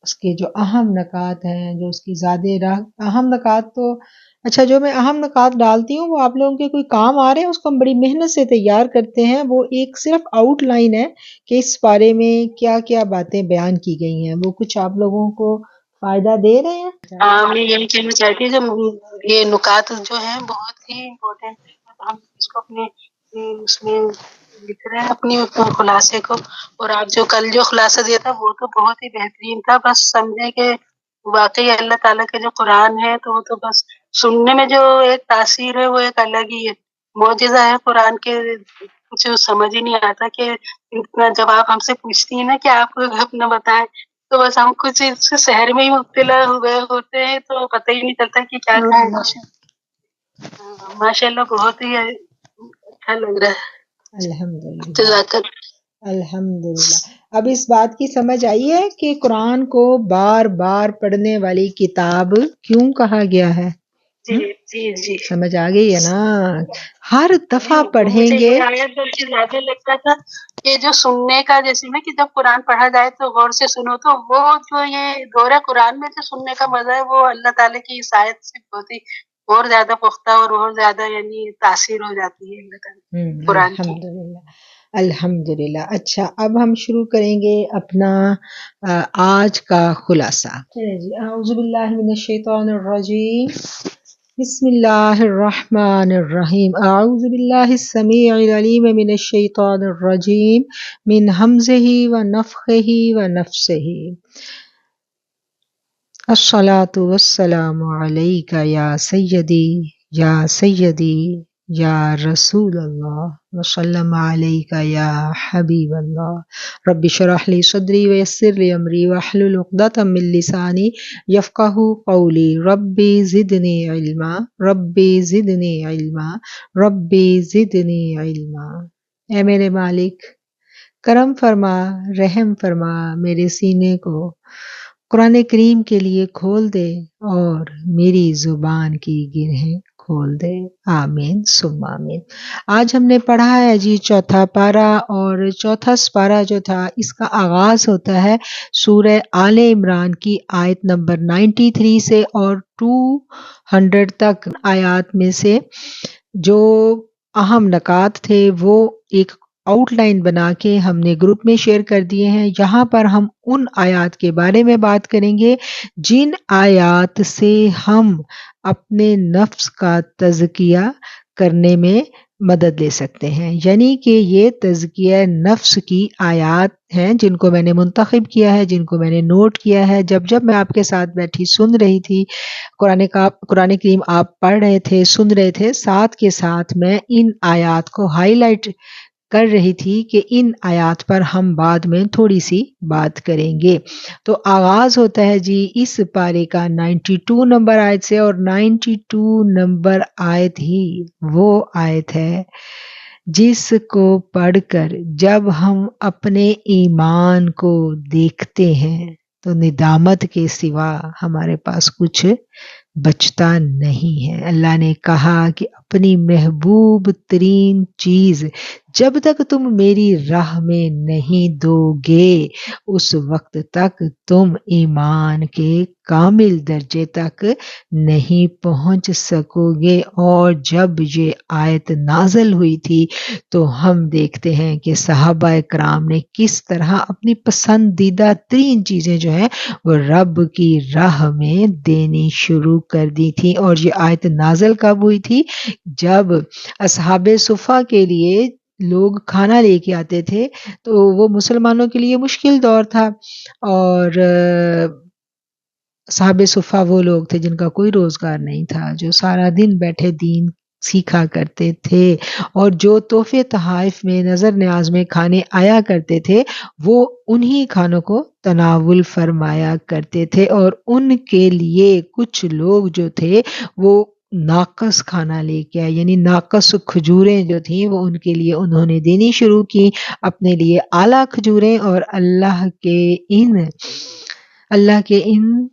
اس کے جو اہم نکات ہیں، جو اس کی زیادہ اہم نکات تو اچھا، جو میں اہم نکات ڈالتی ہوں وہ آپ لوگوں کے کوئی کام آ رہے ہیں، اس کو ہم بڑی محنت سے تیار کرتے ہیں. وہ ایک صرف آؤٹ لائن ہے کہ اس بارے میں کیا کیا باتیں بیان کی گئی ہیں، وہ کچھ آپ لوگوں کو فائدہ دے رہے ہیں. میں یہی کہنا چاہتی ہوں کہ یہ نکات جو ہیں بہت ہی امپورٹینٹ ہے. ہم اس کو اپنے اس میں لکھ رہے ہیں اپنی خلاصے کو. اور آپ جو کل جو خلاصہ دیا تھا وہ تو بہت ہی بہترین تھا. بس سمجھے کہ واقعی اللہ تعالیٰ کے جو قرآن ہے تو وہ تو بس سننے میں جو ایک تاثیر ہے وہ ایک الگ ہی ہے. معجزہ ہے قرآن کے. کچھ سمجھ ہی نہیں آتا کہ اتنا. جب آپ ہم سے پوچھتی ہیں نا کہ آپ کو اپنا بتائیں تو بس ہم کچھ اس شہر میں ہی مبتلا ہوئے ہوتے ہیں تو پتہ ہی نہیں چلتا کہ کیا کہاں ہے. ماشاء اللہ بہت ہی اچھا لگ رہا ہے. الحمدللہ. جزاک اللہ. الحمدللہ. اب اس بات کی سمجھ آئی ہے کہ قرآن کو بار بار پڑھنے والی کتاب کیوں کہا گیا ہے؟ جی جی جی سمجھ آ گئی ہے نا؟ ہر دفعہ پڑھیں مجھے گے. یہ آیت بلکہ زیادہ لگتا تھا کہ جو سننے کا جیسے نا کہ جب قرآن پڑھا جائے تو غور سے سنو تو وہ جو یہ دورہ قرآن میں جو سننے کا مزہ ہے وہ اللہ تعالیٰ کی اس آیت سے بہت ہی اور زیادہ پختہ اور اور زیادہ یعنی تاثیر ہو جاتی ہے اللہ تعالیٰ قرآن کی. الحمدللہ. الحمدللہ. اچھا، اب ہم شروع کریں گے اپنا آج کا خلاصہ. جی، اعوذ باللہ من الشیطان الرجیم. بسم اللہ الرحمن الرحیم. اعوذ باللہ السمیع العلیم من الشیطان الرجیم من ہمزہ ونفخہ ونفثہ. الصلاۃ والسلام علیک یا سیدی یا سیدی یا رسول اللہ وسلم علیک یا حبیب اللہ. رب اشرح لی صدری ویسر لی امری واحلل عقدۃ من لسانی یفقہوا قولی. ربی زدنی علما، ربی زدنی علما، ربی زدنی علما. اے میرے مالک، کرم فرما، رحم فرما، میرے سینے کو قرآن کریم کے لیے کھول دے اور میری زبان کی گرہیں کھول دے. آمین ثم آمین. آج ہم نے پڑھا ہے جی چوتھا پارہ، اور چوتھا پارہ جو تھا اس کا آغاز ہوتا ہے سورہ آل عمران کی آیت نمبر 93 سے، اور 200 تک آیات میں سے جو اہم نکات تھے وہ ایک آؤٹ لائن بنا کے ہم نے گروپ میں شیئر کر دیے ہیں. یہاں پر ہم ان آیات کے بارے میں بات کریں گے جن آیات سے ہم اپنے نفس کا تزکیہ کرنے میں مدد لے سکتے ہیں. یعنی کہ یہ تزکیہ نفس کی آیات ہیں جن کو میں نے منتخب کیا ہے، جن کو میں نے نوٹ کیا ہے. جب میں آپ کے ساتھ بیٹھی سن رہی تھی قرآن کریم آپ پڑھ رہے تھے، سن رہے تھے، ساتھ کے ساتھ میں ان آیات کو ہائی لائٹ کر رہی تھی کہ ان آیات پر ہم بعد میں تھوڑی سی بات کریں گے. تو آغاز ہوتا ہے جی اس پارے کا 92 نمبر آیت سے، اور 92 نمبر آیت ہی وہ آیت ہے جس کو پڑھ کر جب ہم اپنے ایمان کو دیکھتے ہیں تو ندامت کے سوا ہمارے پاس کچھ بچتا نہیں ہے. اللہ نے کہا کہ اپنی محبوب ترین چیز جب تک تم میری راہ میں نہیں دو گے اس وقت تک تم ایمان کے کامل درجے تک نہیں پہنچ سکو گے. اور جب یہ آیت نازل ہوئی تھی تو ہم دیکھتے ہیں کہ صحابہ کرام نے کس طرح اپنی پسندیدہ ترین چیزیں جو ہیں وہ رب کی راہ میں دینی شروع کر دی تھی. اور یہ آیت نازل کب ہوئی تھی؟ جب اصحاب صفہ کے لیے لوگ کھانا لے کے آتے تھے تو وہ مسلمانوں کے لیے مشکل دور تھا، اور صحاب صفہ وہ لوگ تھے جن کا کوئی روزگار نہیں تھا، جو سارا دن بیٹھے دین سیکھا کرتے تھے، اور جو تحفے تحائف میں نظر نیاز میں کھانے آیا کرتے تھے وہ انہی کھانوں کو تناول فرمایا کرتے تھے. اور ان کے لیے کچھ لوگ جو تھے وہ ناقص کھانا لے کے آئے، یعنی ناقص کھجوریں جو تھیں وہ ان کے لیے انہوں نے دینی شروع کی، اپنے لیے اعلیٰ کھجوریں. اور اللہ کے ان اللہ کے ان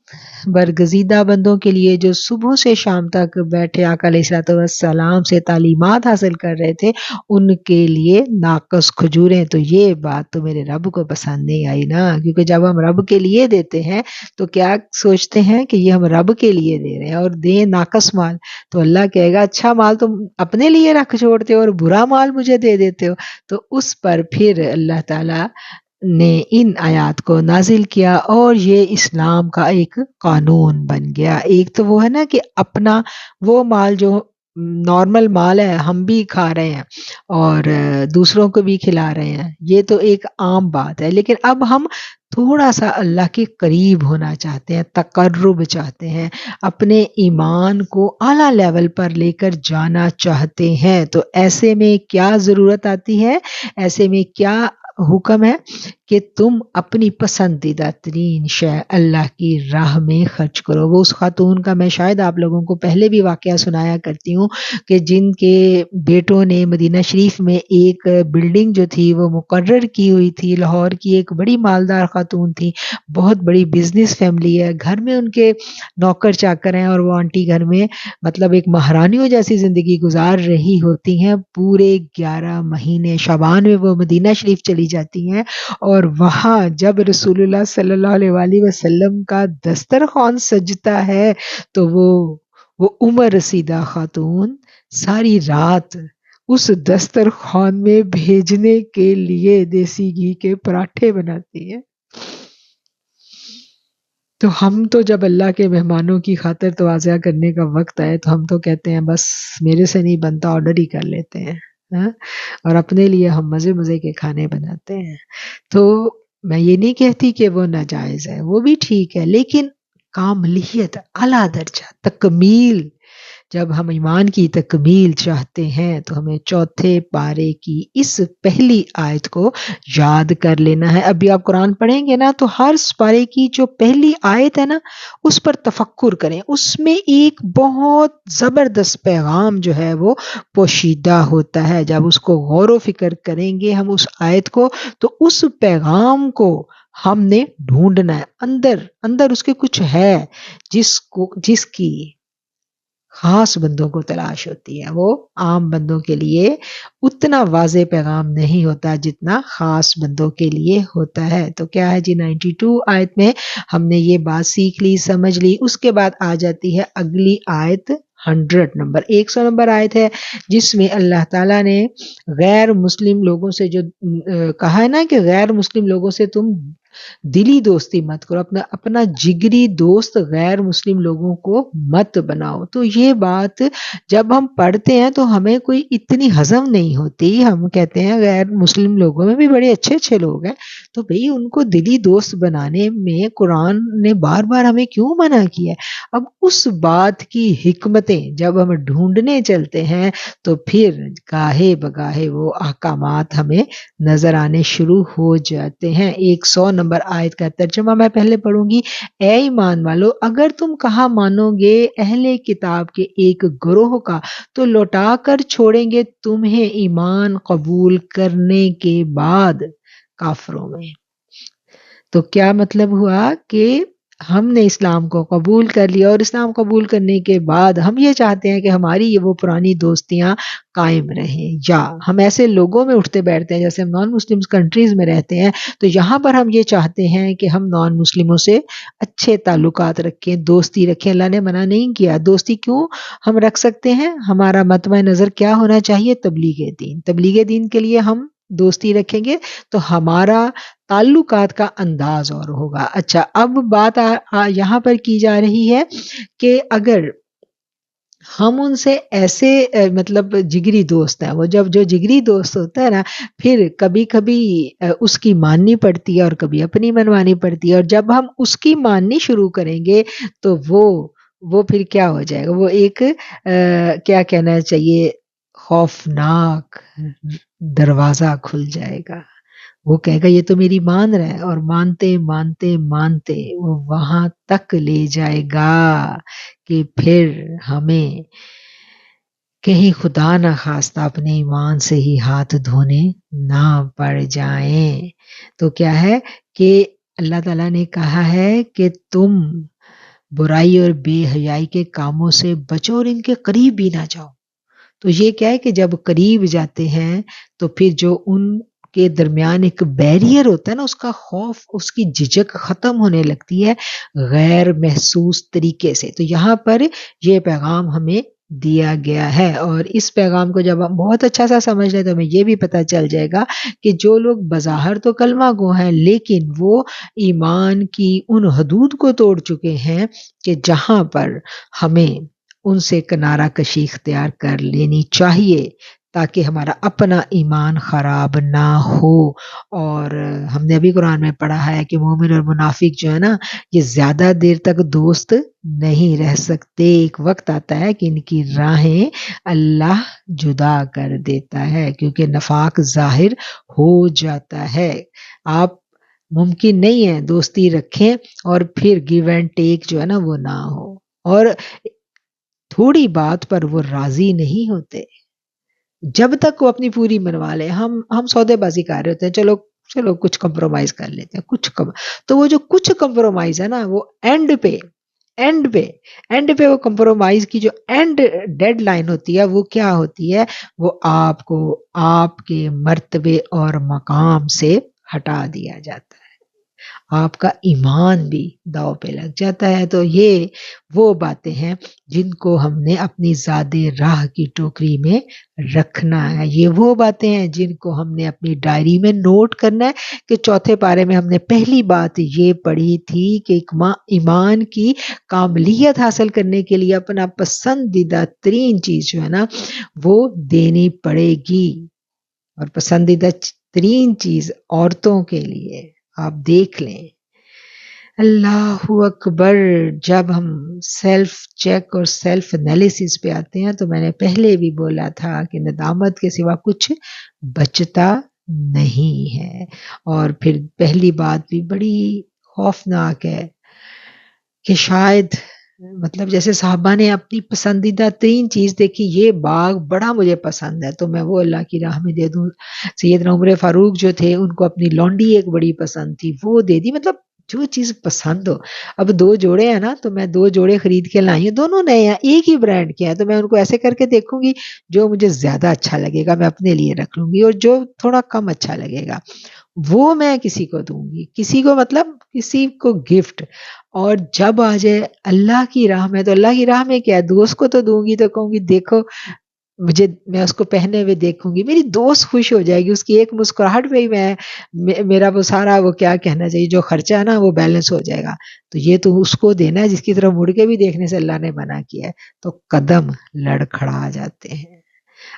برگزیدہ بندوں کے لیے جو صبح سے شام تک بیٹھے آقا علیہ الصلوۃ والسلام سے تعلیمات حاصل کر رہے تھے، ان کے لیے ناقص کھجوریں. تو یہ بات تو میرے رب کو پسند نہیں آئی نا، کیونکہ جب ہم رب کے لیے دیتے ہیں تو کیا سوچتے ہیں کہ یہ ہم رب کے لیے دے رہے ہیں اور دیں ناقص مال. تو اللہ کہے گا اچھا مال تم اپنے لیے رکھ چھوڑتے ہو اور برا مال مجھے دے دیتے ہو. تو اس پر پھر اللہ تعالی نے ان آیات کو نازل کیا اور یہ اسلام کا ایک قانون بن گیا. ایک تو وہ ہے نا کہ اپنا وہ مال جو نارمل مال ہے ہم بھی کھا رہے ہیں اور دوسروں کو بھی کھلا رہے ہیں، یہ تو ایک عام بات ہے. لیکن اب ہم تھوڑا سا اللہ کے قریب ہونا چاہتے ہیں، تقرب چاہتے ہیں، اپنے ایمان کو اعلیٰ لیول پر لے کر جانا چاہتے ہیں. تو ایسے میں کیا ضرورت آتی ہے، ایسے میں کیا حکم ہے کہ تم اپنی پسندیدہ ترین شے اللہ کی راہ میں خرچ کرو. وہ اس خاتون کا میں شاید آپ لوگوں کو پہلے بھی واقعہ سنایا کرتی ہوں کہ جن کے بیٹوں نے مدینہ شریف میں ایک بلڈنگ جو تھی وہ مقرر کی ہوئی تھی. لاہور کی ایک بڑی مالدار خاتون تھی، بہت بڑی بزنس فیملی ہے، گھر میں ان کے نوکر چاکر ہیں اور وہ آنٹی گھر میں مطلب ایک مہارانیوں جیسی زندگی گزار رہی ہوتی ہیں. پورے 11 مہینے شعبان میں وہ مدینہ شریف چلی جاتی ہیں اور وہاں جب رسول اللہ صلی اللہ علیہ وآلہ وسلم کا دسترخوان سجتا ہے تو وہ عمر رسیدہ خاتون ساری رات اس دسترخوان میں بھیجنے کے لیے دیسی گھی کے پراٹھے بناتی ہے. تو ہم تو جب اللہ کے مہمانوں کی خاطر توازیہ کرنے کا وقت آئے تو ہم تو کہتے ہیں بس میرے سے نہیں بنتا، آرڈر ہی کر لیتے ہیں اور اپنے لیے ہم مزے مزے کے کھانے بناتے ہیں. تو میں یہ نہیں کہتی کہ وہ ناجائز ہے، وہ بھی ٹھیک ہے، لیکن کاملیت، اعلیٰ درجہ، تکمیل، جب ہم ایمان کی تکمیل چاہتے ہیں تو ہمیں چوتھے پارے کی اس پہلی آیت کو یاد کر لینا ہے. ابھی آپ قرآن پڑھیں گے نا تو ہر پارے کی جو پہلی آیت ہے نا اس پر تفکر کریں، اس میں ایک بہت زبردست پیغام جو ہے وہ پوشیدہ ہوتا ہے. جب اس کو غور و فکر کریں گے ہم اس آیت کو تو اس پیغام کو ہم نے ڈھونڈنا ہے، اندر اس کے کچھ ہے جس کی خاص بندوں کو تلاش ہوتی ہے. وہ عام بندوں کے لیے اتنا واضح پیغام نہیں ہوتا جتنا خاص بندوں کے لیے ہوتا ہے. تو کیا ہے جی 92 آیت میں ہم نے یہ بات سیکھ لی، سمجھ لی. اس کے بعد آ جاتی ہے اگلی آیت 100 نمبر آیت ہے، جس میں اللہ تعالیٰ نے غیر مسلم لوگوں سے جو کہا ہے نا کہ غیر مسلم لوگوں سے تم دلی دوستی مت کرو، اپنا جگری دوست غیر مسلم لوگوں کو مت بناؤ. تو یہ بات جب ہم پڑھتے ہیں تو ہمیں کوئی اتنی ہضم نہیں ہوتی. ہم کہتے ہیں غیر مسلم لوگوں میں بھی بڑے اچھے اچھے لوگ ہیں، تو بھئی ان کو دلی دوست بنانے میں قرآن نے بار بار ہمیں کیوں منع کیا ہے؟ اب اس بات کی حکمتیں جب ہم ڈھونڈنے چلتے ہیں تو پھر گاہے بگاہے وہ احکامات ہمیں نظر آنے شروع ہو جاتے ہیں. 100 نمبر آیت کا ترجمہ میں پہلے پڑھوں گی. اے ایمان والو، اگر تم کہا مانو گے اہل کتاب کے ایک گروہ کا تو لوٹا کر چھوڑیں گے تمہیں ایمان قبول کرنے کے بعد کافروں میں. تو کیا مطلب ہوا کہ ہم نے اسلام کو قبول کر لیا اور اسلام قبول کرنے کے بعد ہم یہ چاہتے ہیں کہ ہماری یہ وہ پرانی دوستیاں قائم رہیں، یا ہم ایسے لوگوں میں اٹھتے بیٹھتے ہیں جیسے ہم نان مسلم کنٹریز میں رہتے ہیں تو یہاں پر ہم یہ چاہتے ہیں کہ ہم نان مسلموں سے اچھے تعلقات رکھیں، دوستی رکھیں. اللہ نے منع نہیں کیا. دوستی کیوں ہم رکھ سکتے ہیں؟ ہمارا مطمع نظر کیا ہونا چاہیے؟ تبلیغ دین کے لیے ہم دوستی رکھیں گے تو ہمارا تعلقات کا انداز اور ہوگا. اچھا، اب بات یہاں پر کی جا رہی ہے کہ اگر ہم ان سے ایسے مطلب جگری دوست ہیں، وہ جو جگری دوست ہوتا ہے نا پھر کبھی کبھی اس کی ماننی پڑتی ہے اور کبھی اپنی منوانی پڑتی ہے، اور جب ہم اس کی ماننی شروع کریں گے تو وہ پھر کیا ہو جائے گا؟ وہ ایک کیا کہنا چاہیے، خوفناک دروازہ کھل جائے گا. وہ کہے گا یہ تو میری مان رہا ہے، اور مانتے مانتے مانتے وہ وہاں تک لے جائے گا کہ پھر ہمیں کہیں خدا نہ خواستہ اپنے ایمان سے ہی ہاتھ دھونے نہ پڑ جائیں. تو کیا ہے کہ اللہ تعالیٰ نے کہا ہے کہ تم برائی اور بے حیائی کے کاموں سے بچو اور ان کے قریب بھی نہ جاؤ. تو یہ کیا ہے کہ جب قریب جاتے ہیں تو پھر جو ان کے درمیان ایک بیریئر ہوتا ہے نا، اس کا خوف، اس کی جھجک ختم ہونے لگتی ہے غیر محسوس طریقے سے. تو یہاں پر یہ پیغام ہمیں دیا گیا ہے، اور اس پیغام کو جب ہم بہت اچھا سا سمجھ لیں تو ہمیں یہ بھی پتہ چل جائے گا کہ جو لوگ بظاہر تو کلمہ گو ہیں لیکن وہ ایمان کی ان حدود کو توڑ چکے ہیں کہ جہاں پر ہمیں ان سے کنارہ کشی اختیار کر لینی چاہیے تاکہ ہمارا اپنا ایمان خراب نہ ہو. اور ہم نے ابھی قرآن میں پڑھا ہے کہ مومن اور منافق جو ہے نا، یہ زیادہ دیر تک دوست نہیں رہ سکتے. ایک وقت آتا ہے کہ ان کی راہیں اللہ جدا کر دیتا ہے کیونکہ نفاق ظاہر ہو جاتا ہے. آپ ممکن نہیں ہے دوستی رکھیں اور پھر گیو اینڈ ٹیک جو ہے نا وہ نہ ہو، اور تھوڑی بات پر وہ راضی نہیں ہوتے جب تک وہ اپنی پوری منوا لے. ہم سودے بازی کر رہے ہوتے ہیں، چلو کچھ کمپرومائز کر لیتے ہیں، تو وہ جو کچھ کمپرومائز ہے نا، وہ اینڈ پہ وہ کمپرومائز کی جو اینڈ ڈیڈ لائن ہوتی ہے وہ کیا ہوتی ہے؟ وہ آپ کو آپ کے مرتبے اور مقام سے ہٹا دیا جاتا ہے، آپ کا ایمان بھی داؤ پہ لگ جاتا ہے. تو یہ وہ باتیں ہیں جن کو ہم نے اپنی زاد راہ کی ٹوکری میں رکھنا ہے. یہ وہ باتیں ہیں جن کو ہم نے اپنی ڈائری میں نوٹ کرنا ہے کہ چوتھے پارے میں ہم نے پہلی بات یہ پڑھی تھی کہ ایمان کی کاملیت حاصل کرنے کے لیے اپنا پسندیدہ ترین چیز جو ہے نا وہ دینی پڑے گی. اور پسندیدہ ترین چیز عورتوں کے لیے آپ دیکھ لیں، اللہ اکبر، جب ہم سیلف چیک اور سیلف انالیسس پہ آتے ہیں تو میں نے پہلے بھی بولا تھا کہ ندامت کے سوا کچھ بچتا نہیں ہے. اور پھر پہلی بات بھی بڑی خوفناک ہے کہ شاید مطلب جیسے صحابہ نے اپنی پسندیدہ ترین چیز دیکھی، یہ باغ بڑا مجھے پسند ہے تو میں وہ اللہ کی راہ میں دے دوں. سیدنا عمر فاروق جو تھے ان کو اپنی لونڈی ایک بڑی پسند تھی، وہ دے دی. مطلب جو چیز پسند ہو. اب 2 جوڑے ہیں نا تو میں 2 جوڑے خرید کے لائی ہوں، دونوں نئے ہیں، ایک ہی برانڈ کے ہیں، تو میں ان کو ایسے کر کے دیکھوں گی جو مجھے زیادہ اچھا لگے گا میں اپنے لیے رکھ لوں گی، اور جو تھوڑا کم اچھا لگے گا وہ میں کسی کو دوں گی، کسی کو مطلب کسی کو گفٹ. اور جب آ جائے اللہ کی راہ میں تو اللہ کی راہ میں کیا، دوست کو تو دوں گی تو کہوں گی دیکھو میں اس کو پہنے ہوئے دیکھوں گی، میری دوست خوش ہو جائے گی، اس کی ایک مسکراہٹ پہ ہی میرا وہ سارا وہ کیا کہنا چاہیے جو خرچہ ہے نا وہ بیلنس ہو جائے گا. تو یہ تو اس کو دینا ہے جس کی طرف مڑ کے بھی دیکھنے سے اللہ نے منع کیا ہے. تو قدم لڑکھڑا جاتے ہیں.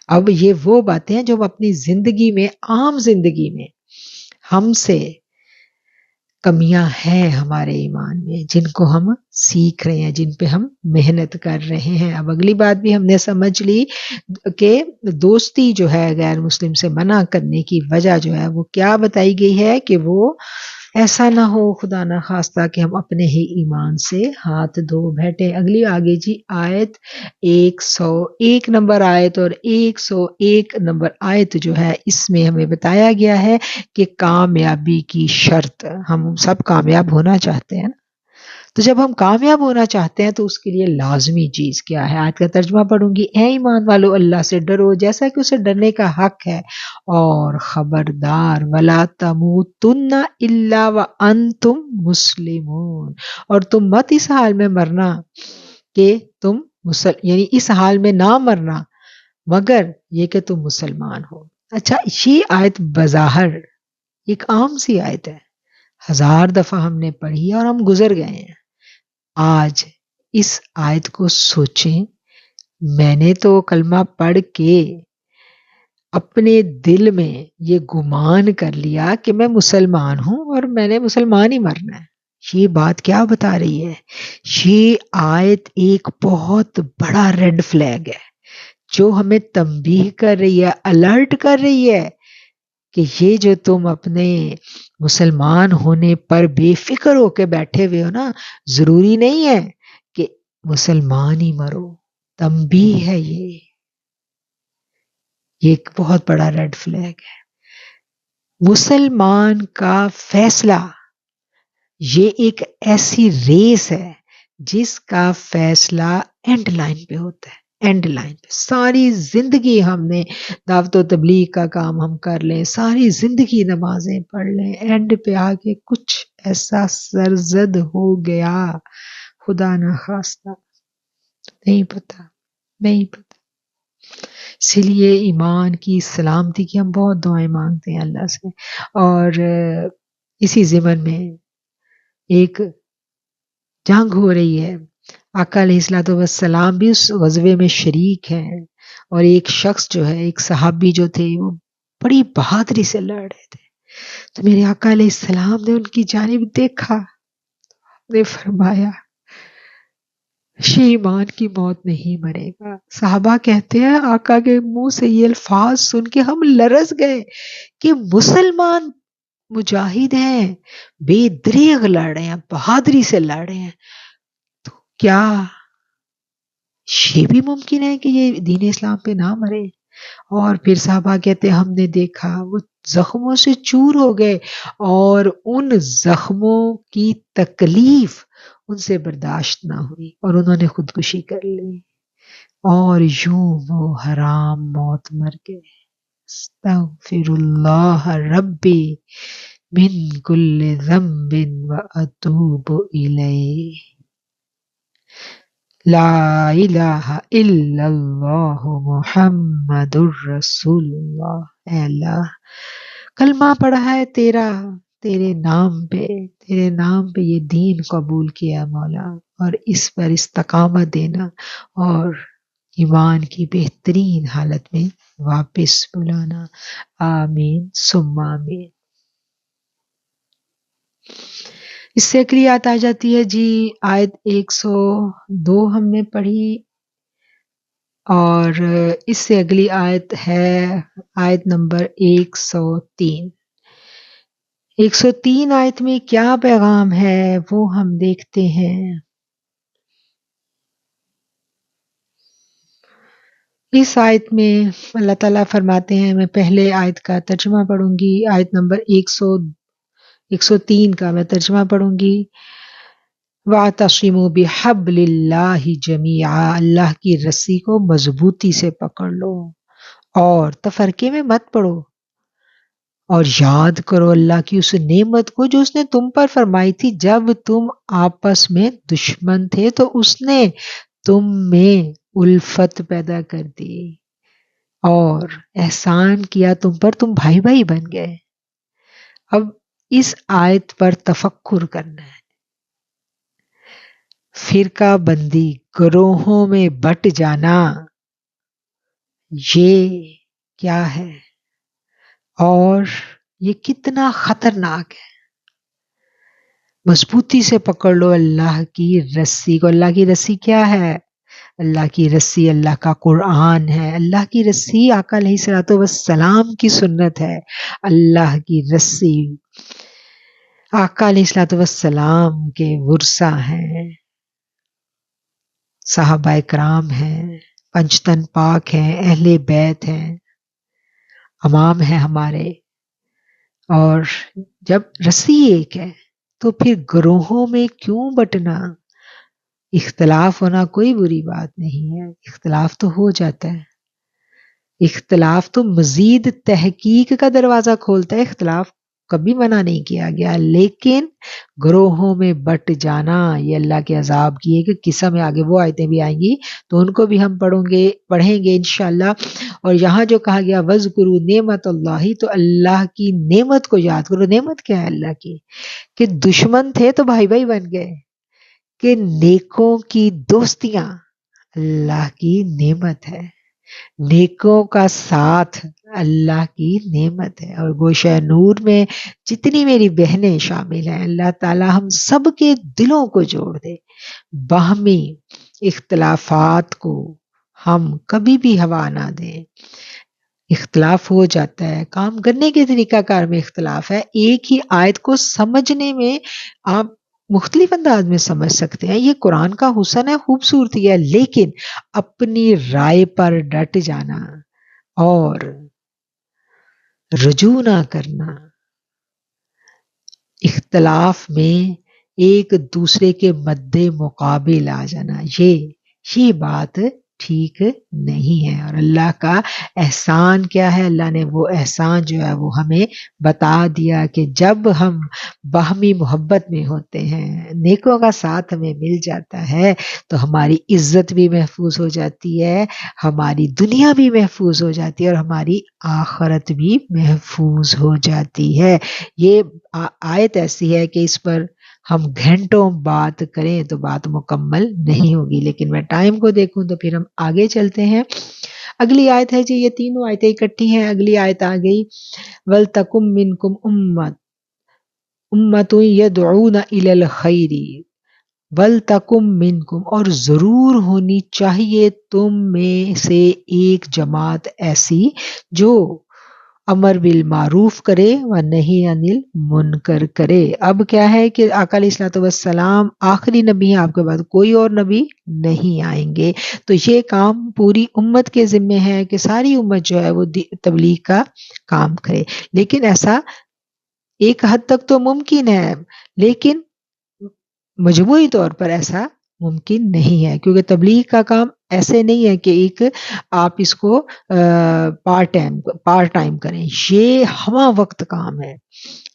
اب یہ وہ باتیں ہیں جو ہم اپنی زندگی میں، عام زندگی میں ہم سے کمیاں ہیں ہمارے ایمان میں جن کو ہم سیکھ رہے ہیں، جن پہ ہم محنت کر رہے ہیں. اب اگلی بات بھی ہم نے سمجھ لی کہ دوستی جو ہے غیر مسلم سے منع کرنے کی وجہ جو ہے وہ کیا بتائی گئی ہے کہ وہ ایسا نہ ہو خدا نہ خواستہ کہ ہم اپنے ہی ایمان سے ہاتھ دھو بیٹھے. اگلی آگے جی آیت 101 نمبر آیت اور 101 نمبر آیت جو ہے اس میں ہمیں بتایا گیا ہے کہ کامیابی کی شرط، ہم سب کامیاب ہونا چاہتے ہیں نا، تو جب ہم کامیاب ہونا چاہتے ہیں تو اس کے لیے لازمی چیز کیا ہے. آیت کا ترجمہ پڑھوں گی. اے ایمان والو اللہ سے ڈرو جیسا کہ اسے ڈرنے کا حق ہے، اور خبردار ولا تموتن الا وانتم مسلمون، اور تم مت اس حال میں مرنا کہ تم یعنی اس حال میں نہ مرنا مگر یہ کہ تم مسلمان ہو. اچھا، یہ آیت بظاہر ایک عام سی آیت ہے، 1000 دفعہ ہم نے پڑھی اور ہم گزر گئے ہیں. آج اس آیت کو سوچیں. میں نے تو کلمہ پڑھ کے اپنے دل میں یہ گمان کر لیا کہ میں مسلمان ہوں اور میں نے مسلمان ہی مرنا ہے. یہ بات کیا بتا رہی ہے؟ یہ آیت ایک بہت بڑا ریڈ فلیگ ہے جو ہمیں تنبیہ کر رہی ہے، الرٹ کر رہی ہے کہ یہ جو تم اپنے مسلمان ہونے پر بے فکر ہو کے بیٹھے ہوئے ہو نا، ضروری نہیں ہے کہ مسلمان ہی مرو. تنبیہ ہے یہ ایک بہت بڑا ریڈ فلیگ ہے. مسلمان کا فیصلہ یہ ایک ایسی ریس ہے جس کا فیصلہ اینڈ لائن پہ ہوتا ہے. اینڈ لائن پہ ساری زندگی ہم نے دعوت و تبلیغ کا کام ہم کر لیں، ساری زندگی نمازیں پڑھ لیں، اینڈ پہ آ کے کچھ ایسا سرزد ہو گیا خدا نہ خواستہ، نہیں پتا. اس لیے ایمان کی سلامتی کی ہم بہت دعائیں مانگتے ہیں اللہ سے. اور اسی ضمن میں ایک جنگ ہو رہی ہے، آقا علیہ السلام بھی اس غزوے میں شریک ہیں، اور ایک شخص جو ہے، ایک صحابی جو تھے، وہ بڑی بہادری سے لڑ رہے تھے. تو میرے آقا علیہ السلام نے ان کی جانب دیکھا، نے فرمایا یہ ایمان کی موت نہیں مرے گا. صحابہ کہتے ہیں آقا کے منہ سے یہ الفاظ سن کے ہم لرز گئے کہ مسلمان مجاہد ہیں، بے دریغ لڑ رہے ہیں، بہادری سے لڑ رہے ہیں، تو کیا یہ بھی ممکن ہے کہ یہ دین اسلام پہ نہ مرے؟ اور پھر صحابہ کہتے ہیں ہم نے دیکھا وہ زخموں سے چور ہو گئے، اور ان زخموں کی تکلیف ان سے برداشت نہ ہوئی اور انہوں نے خودکشی کر لی، اور یوں وہ حرام موت مر گئے. استغفر اللہ ربی من کل ذنب واتوب الیہ. لا الہ الا اللہ محمد الرسول اللہ. اے اللہ کلمہ پڑھا ہے تیرا، تیرے نام پہ یہ دین قبول کیا مولا، اور اس پر استقامت دینا اور ایمان کی بہترین حالت میں واپس بلانا. آمین ثم آمین. اس سے اگلی آیت آ جاتی ہے جی، آیت 102 ہم نے پڑھی، اور اس سے اگلی آیت ہے آیت نمبر 103. 103 آیت میں کیا پیغام ہے وہ ہم دیکھتے ہیں. اس آیت میں اللہ تعالیٰ فرماتے ہیں، میں پہلے آیت کا ترجمہ پڑھوں گی، آیت نمبر 103 کا میں ترجمہ پڑھوں گی. وَاعْتَصِمُوا بِحَبْلِ اللَّهِ جَمِيعًا، اللہ کی رسی کو مضبوطی سے پکڑ لو اور تفرقے میں مت پڑو، اور یاد کرو اللہ کی اس نعمت کو جو اس نے تم پر فرمائی تھی. جب تم آپس میں دشمن تھے تو اس نے تم میں الفت پیدا کر دی اور احسان کیا تم پر، تم بھائی بھائی بن گئے. اب اس آیت پر تفکر کرنا ہے. فرقہ بندی، گروہوں میں بٹ جانا، یہ کیا ہے اور یہ کتنا خطرناک ہے. مضبوطی سے پکڑ لو اللہ کی رسی کو. اللہ کی رسی کیا ہے؟ اللہ کی رسی اللہ کا قرآن ہے. اللہ کی رسی آقا علیہ السلام کی سنت ہے. اللہ کی رسی آقا علیہ السلام کے ورثہ ہیں، صحابہ کرام ہیں، پنجتن پاک ہیں، اہل بیت ہیں، امام ہیں ہمارے. اور جب رسی ایک ہے تو پھر گروہوں میں کیوں بٹنا؟ اختلاف ہونا کوئی بری بات نہیں ہے، اختلاف تو ہو جاتا ہے، اختلاف تو مزید تحقیق کا دروازہ کھولتا ہے، اختلاف کبھی منع نہیں کیا گیا. لیکن گروہوں میں بٹ جانا یہ اللہ کے عذاب کی ایک قسم ہے. آگے وہ آیتیں بھی آئیں گی تو ان کو بھی ہم پڑھیں گے انشاءاللہ. اور یہاں جو کہا گیا وَاذْكُرُوا نعمت اللہ، تو اللہ کی نعمت کو یاد کرو. نعمت کیا ہے اللہ کی؟ کہ دشمن تھے تو بھائی بھائی بن گئے، کہ نیکوں کی دوستیاں اللہ کی نعمت ہے، نیکوں کا ساتھ اللہ کی نعمت ہے. اور گوشہ نور میں جتنی میری بہنیں شامل ہیں، اللہ تعالی ہم سب کے دلوں کو جوڑ دے. باہمی اختلافات کو ہم کبھی بھی ہوا نہ دیں. اختلاف ہو جاتا ہے، کام کرنے کے طریقہ کار میں اختلاف ہے. ایک ہی آیت کو سمجھنے میں آپ مختلف انداز میں سمجھ سکتے ہیں، یہ قرآن کا حسن ہے، خوبصورتی ہے. لیکن اپنی رائے پر ڈٹ جانا اور رجوع نہ کرنا، اختلاف میں ایک دوسرے کے مد مقابل آ جانا، یہ بات ٹھیک نہیں ہے۔ اور اللہ کا احسان کیا ہے؟ اللہ نے وہ احسان جو ہے وہ ہمیں بتا دیا کہ جب ہم باہمی محبت میں ہوتے ہیں، نیکوں کا ساتھ ہمیں مل جاتا ہے، تو ہماری عزت بھی محفوظ ہو جاتی ہے، ہماری دنیا بھی محفوظ ہو جاتی ہے، اور ہماری آخرت بھی محفوظ ہو جاتی ہے۔ یہ آیت ایسی ہے کہ اس پر ہم گھنٹوں بات کریں تو بات مکمل نہیں ہوگی، لیکن میں ٹائم کو دیکھوں تو پھر ہم آگے چلتے ہیں۔ اگلی آیت ہے جی، یہ تینوں آیتیں اکٹھی ہیں۔ اگلی آیت آ گئی، وَلْتَكُمْ مِنْكُمْ أُمَّةٌ يَدْعُونَ إِلَى الْخَيْرِ وَلْتَكُمْ مِنْكُمْ، اور ضرور ہونی چاہیے تم میں سے ایک جماعت ایسی جو امر بالمعروف کرے و نہی عن المنکر کرے۔ اب کیا ہے کہ آقا علیہ الصلوۃ والسلام آخری نبی ہیں، آپ کے بعد کوئی اور نبی نہیں آئیں گے، تو یہ کام پوری امت کے ذمے ہے کہ ساری امت جو ہے وہ تبلیغ کا کام کرے۔ لیکن ایسا ایک حد تک تو ممکن ہے، لیکن مجموعی طور پر ایسا ممکن نہیں ہے، کیونکہ تبلیغ کا کام ایسے نہیں ہے کہ ایک آپ اس کو پارٹ ٹائم کریں، یہ ہمہ وقت کام ہے۔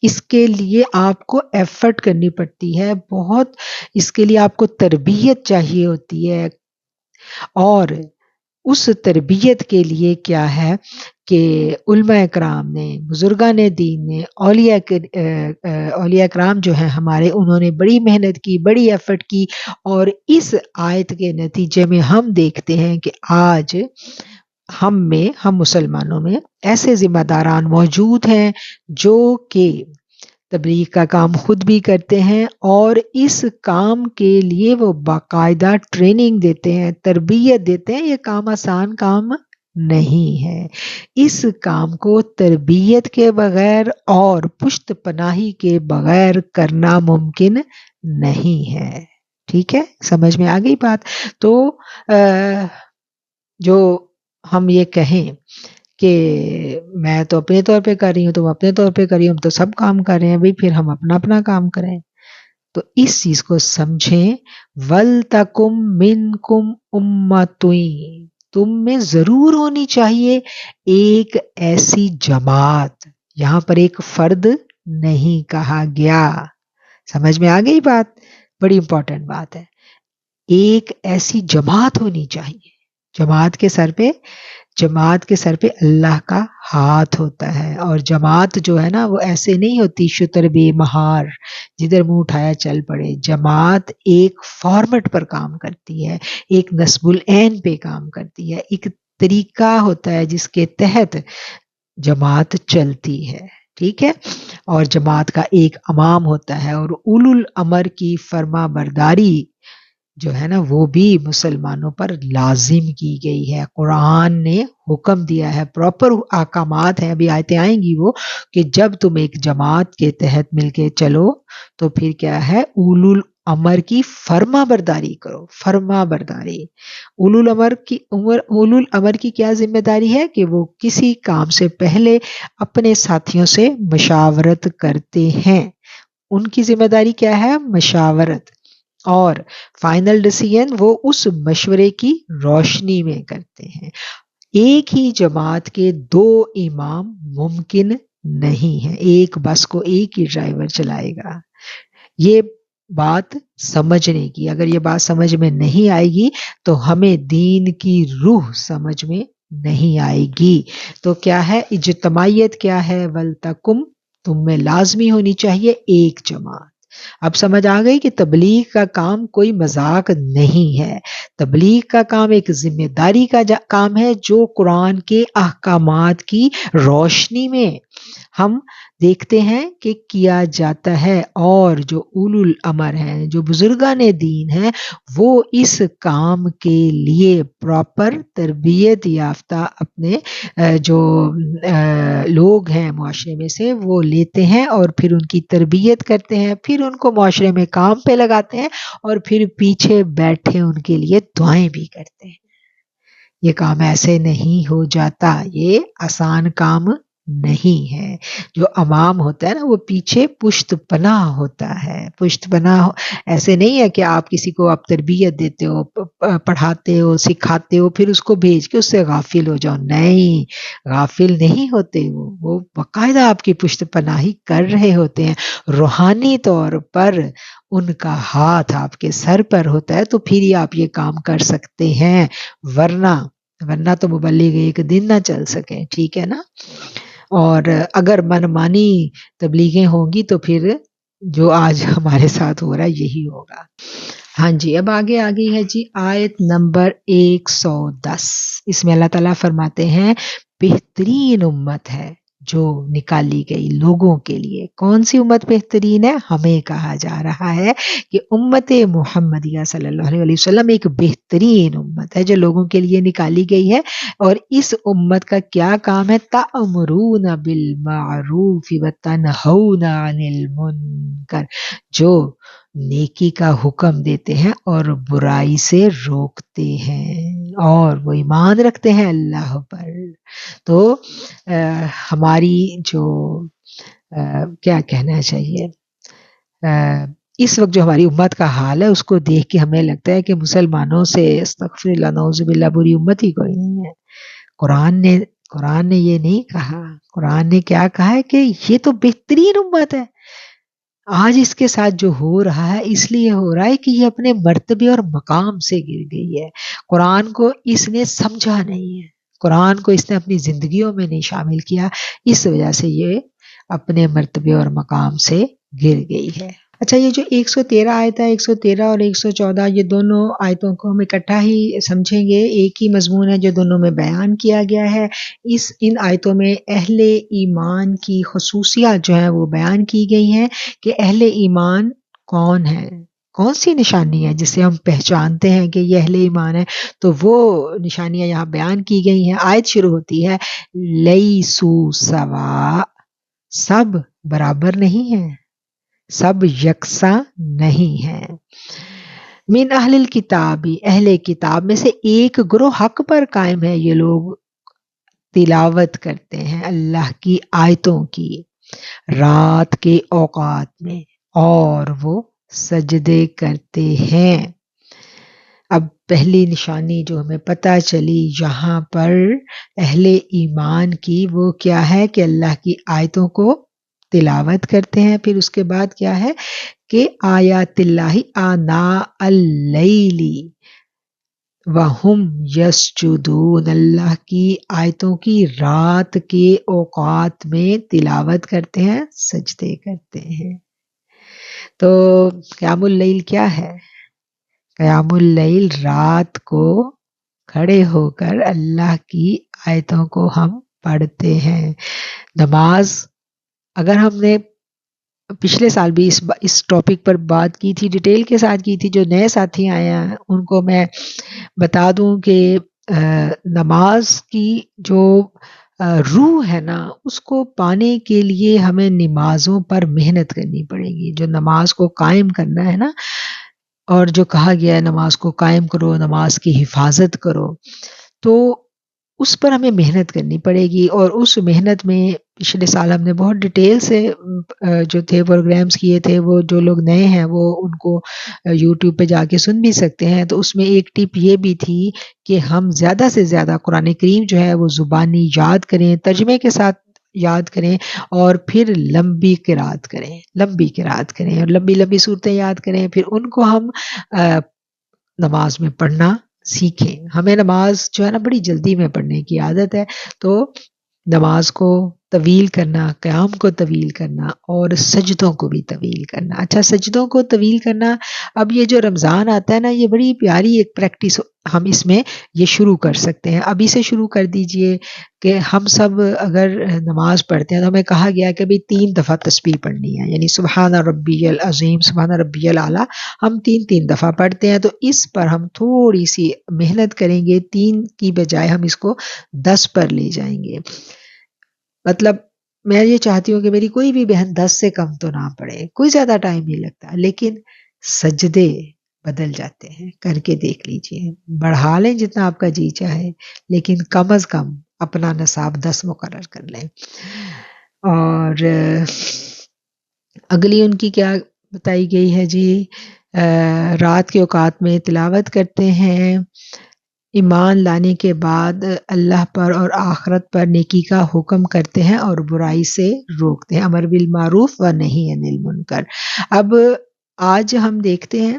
اس کے لیے آپ کو ایفرٹ کرنی پڑتی ہے بہت، اس کے لیے آپ کو تربیت چاہیے ہوتی ہے، اور اس تربیت کے لیے کیا ہے کہ علماء اکرام نے، بزرگان دین نے، اولیاء اکرام جو ہیں ہمارے، انہوں نے بڑی محنت کی، بڑی ایفرٹ کی، اور اس آیت کے نتیجے میں ہم دیکھتے ہیں کہ آج ہم مسلمانوں میں ایسے ذمہ داران موجود ہیں جو کہ تبلیغ کا کام خود بھی کرتے ہیں، اور اس کام کے لیے وہ باقاعدہ ٹریننگ دیتے ہیں، تربیت دیتے ہیں۔ یہ کام آسان کام نہیں ہے، اس کام کو تربیت کے بغیر اور پشت پناہی کے بغیر کرنا ممکن نہیں ہے۔ ٹھیک ہے، سمجھ میں آ گئی بات؟ تو جو ہم یہ کہیں کہ میں تو اپنے طور پہ کر رہی ہوں، تم اپنے طور پہ کری، ہم تو سب کام کر رہے ہیں، بھئی پھر ہم اپنا اپنا کام کریں، تو اس چیز کو سمجھیں۔ وَلْتَكُمْ مِنْكُمْ أُمَّةٌ، تم میں ضرور ہونی چاہیے ایک ایسی جماعت، یہاں پر ایک فرد نہیں کہا گیا، سمجھ میں آ گئی بات؟ بڑی امپورٹنٹ بات ہے، ایک ایسی جماعت ہونی چاہیے۔ جماعت کے سر پہ اللہ کا ہاتھ ہوتا ہے، اور جماعت جو ہے نا وہ ایسے نہیں ہوتی شتر بے مہار جدھر منہ اٹھایا چل پڑے۔ جماعت ایک فارمیٹ پر کام کرتی ہے، ایک نصب العین پہ کام کرتی ہے، ایک طریقہ ہوتا ہے جس کے تحت جماعت چلتی ہے، ٹھیک ہے؟ اور جماعت کا ایک امام ہوتا ہے، اور اولو الامر کی فرما برداری جو ہے نا وہ بھی مسلمانوں پر لازم کی گئی ہے۔ قرآن نے حکم دیا ہے، پراپر احکامات ہیں، ابھی آیتیں آئیں گی وہ، کہ جب تم ایک جماعت کے تحت مل کے چلو تو پھر کیا ہے، اولو الامر کی فرما برداری کرو، فرما برداری۔ اولو الامر کی کیا ذمہ داری ہے کہ وہ کسی کام سے پہلے اپنے ساتھیوں سے مشاورت کرتے ہیں، ان کی ذمہ داری کیا ہے؟ مشاورت، اور فائنل ڈیسیژن وہ اس مشورے کی روشنی میں کرتے ہیں۔ ایک ہی جماعت کے دو امام ممکن نہیں ہے، ایک بس کو ایک ہی ڈرائیور چلائے گا۔ یہ بات سمجھنے کی، اگر یہ بات سمجھ میں نہیں آئے گی تو ہمیں دین کی روح سمجھ میں نہیں آئے گی۔ تو کیا ہے اجتماعیت؟ کیا ہے؟ وَلْتَكُمْ، تم میں لازمی ہونی چاہیے ایک جماعت۔ اب سمجھ آ گئی کہ تبلیغ کا کام کوئی مذاق نہیں ہے، تبلیغ کا کام ایک ذمہ داری کا کام ہے جو قرآن کے احکامات کی روشنی میں ہم دیکھتے ہیں کہ کیا جاتا ہے، اور جو اولو الامر ہیں، جو بزرگان دین ہیں، وہ اس کام کے لیے پراپر تربیت یافتہ اپنے جو لوگ ہیں معاشرے میں سے وہ لیتے ہیں، اور پھر ان کی تربیت کرتے ہیں، پھر ان کو معاشرے میں کام پہ لگاتے ہیں، اور پھر پیچھے بیٹھے ان کے لیے دعائیں بھی کرتے ہیں۔ یہ کام ایسے نہیں ہو جاتا، یہ آسان کام نہیں ہے۔ جو امام ہوتا ہے نا وہ پیچھے پشت پناہ ہوتا ہے۔ پشت پناہ ایسے نہیں ہے کہ آپ کسی کو آپ تربیت دیتے ہو، پڑھاتے ہو، سکھاتے ہو، پھر اس کو بھیج کے اس سے غافل ہو جاؤ، نہیں، غافل نہیں ہوتے وہ باقاعدہ آپ کی پشت پناہی کر رہے ہوتے ہیں، روحانی طور پر ان کا ہاتھ آپ کے سر پر ہوتا ہے، تو پھر ہی آپ یہ کام کر سکتے ہیں، ورنہ تو مبلغ ایک دن نہ چل سکے، ٹھیک ہے نا۔ اور اگر منمانی تبلیغیں ہوں گی تو پھر جو آج ہمارے ساتھ ہو رہا ہے یہی ہوگا۔ ہاں جی، اب آگے ہے جی آیت نمبر 110۔ اس میں اللہ تعالیٰ فرماتے ہیں بہترین امت ہے جو نکالی گئی لوگوں کے لیے۔ کون سی امت بہترین ہے؟ ہمیں کہا جا رہا ہے کہ امت محمدیہ صلی اللہ علیہ وسلم ایک بہترین امت ہے جو لوگوں کے لیے نکالی گئی ہے، اور اس امت کا کیا کام ہے؟ تأمرون بالمعروف وتنہون عن المنکر، جو نیکی کا حکم دیتے ہیں اور برائی سے روکتے ہیں، اور وہ ایمان رکھتے ہیں اللہ پر۔ تو ہماری جو کیا کہنا چاہیے، اس وقت جو ہماری امت کا حال ہے اس کو دیکھ کے ہمیں لگتا ہے کہ مسلمانوں سے استغفر اللہ نعوذ باللہ بری امت ہی کوئی نہیں ہے۔ قرآن نے یہ نہیں کہا، قرآن نے کیا کہا ہے کہ یہ تو بہترین امت ہے۔ آج اس کے ساتھ جو ہو رہا ہے اس لیے ہو رہا ہے کہ یہ اپنے مرتبے اور مقام سے گر گئی ہے، قرآن کو اس نے سمجھا نہیں ہے، قرآن کو اس نے اپنی زندگیوں میں نہیں شامل کیا، اس وجہ سے یہ اپنے مرتبے اور مقام سے گر گئی ہے۔ اچھا، یہ جو 113 آیت ہے، 113 اور 114، یہ دونوں آیتوں کو ہم اکٹھا ہی سمجھیں گے، ایک ہی مضمون ہے جو دونوں میں بیان کیا گیا ہے۔ ان آیتوں میں اہل ایمان کی خصوصیات جو ہیں وہ بیان کی گئی ہیں کہ اہل ایمان کون ہے، کون سی نشانی ہے جسے ہم پہچانتے ہیں کہ یہ اہل ایمان ہے، تو وہ نشانیاں یہاں بیان کی گئی ہیں۔ آیت شروع ہوتی ہے لیسو سوا، سب برابر نہیں ہیں، سب یکساں نہیں ہیں۔ من اہل الکتاب، اہل کتاب میں سے ایک گروہ حق پر قائم ہے، یہ لوگ تلاوت کرتے ہیں اللہ کی آیتوں کی رات کے اوقات میں، اور وہ سجدے کرتے ہیں۔ اب پہلی نشانی جو ہمیں پتہ چلی یہاں پر اہل ایمان کی، وہ کیا ہے کہ اللہ کی آیتوں کو تلاوت کرتے ہیں۔ پھر اس کے بعد کیا ہے کہ آیات اللہ آناء اللیل وہم یسجدون، اللہ کی آیتوں کی رات کے اوقات میں تلاوت کرتے ہیں، سجدے کرتے ہیں۔ تو قیام اللیل کیا ہے؟ قیام اللیل رات کو کھڑے ہو کر اللہ کی آیتوں کو ہم پڑھتے ہیں۔ نماز، اگر ہم نے پچھلے سال بھی اس ٹاپک پر بات کی تھی، ڈیٹیل کے ساتھ کی تھی، جو نئے ساتھی آئے ہیں ان کو میں بتا دوں کہ نماز کی جو روح ہے نا، اس کو پانے کے لیے ہمیں نمازوں پر محنت کرنی پڑے گی۔ جو نماز کو قائم کرنا ہے نا، اور جو کہا گیا ہے نماز کو قائم کرو، نماز کی حفاظت کرو، تو اس پر ہمیں محنت کرنی پڑے گی۔ اور اس محنت میں پچھلے سال ہم نے بہت ڈیٹیل سے جو تھے پروگرامز کیے تھے، وہ جو لوگ نئے ہیں وہ ان کو یوٹیوب پہ جا کے سن بھی سکتے ہیں۔ تو اس میں ایک ٹپ یہ بھی تھی کہ ہم زیادہ سے زیادہ قرآن کریم جو ہے وہ زبانی یاد کریں، ترجمے کے ساتھ یاد کریں، اور پھر لمبی قرات کریں اور لمبی لمبی صورتیں یاد کریں، پھر ان کو ہم نماز میں پڑھنا سیکھیں۔ ہمیں نماز جو ہے نا بڑی جلدی میں پڑھنے کی عادت ہے، تو نماز کو طویل کرنا، قیام کو طویل کرنا، اور سجدوں کو بھی طویل کرنا۔ اچھا، سجدوں کو طویل کرنا، اب یہ جو رمضان آتا ہے نا، یہ بڑی پیاری ایک پریکٹس ہم اس میں یہ شروع کر سکتے ہیں۔ ابھی سے شروع کر دیجئے کہ ہم سب اگر نماز پڑھتے ہیں تو ہمیں کہا گیا کہ بھی 3 دفعہ تسبیح پڑھنی ہے، یعنی سبحان ربی العظیم، سبحان ربی الاعلیٰ، ہم 3 دفعہ پڑھتے ہیں۔ تو اس پر ہم تھوڑی سی محنت کریں گے، 3 کی بجائے ہم اس کو 10 پر لے جائیں گے۔ مطلب میں یہ چاہتی ہوں کہ میری کوئی بھی بہن 10 سے کم تو نہ پڑھے، کوئی زیادہ ٹائم نہیں لگتا، لیکن سجدے بدل جاتے ہیں۔ کر کے دیکھ لیجئے، بڑھا لیں جتنا آپ کا جی چاہے، لیکن کم از کم اپنا نصاب 10 مقرر کر لیں. اور اگلی ان کی کیا بتائی گئی ہے جی، رات کے اوقات میں تلاوت کرتے ہیں، ایمان لانے کے بعد اللہ پر اور آخرت پر نیکی کا حکم کرتے ہیں اور برائی سے روکتے ہیں، امر بالمعروف و نہی عن المنکر. اب آج ہم دیکھتے ہیں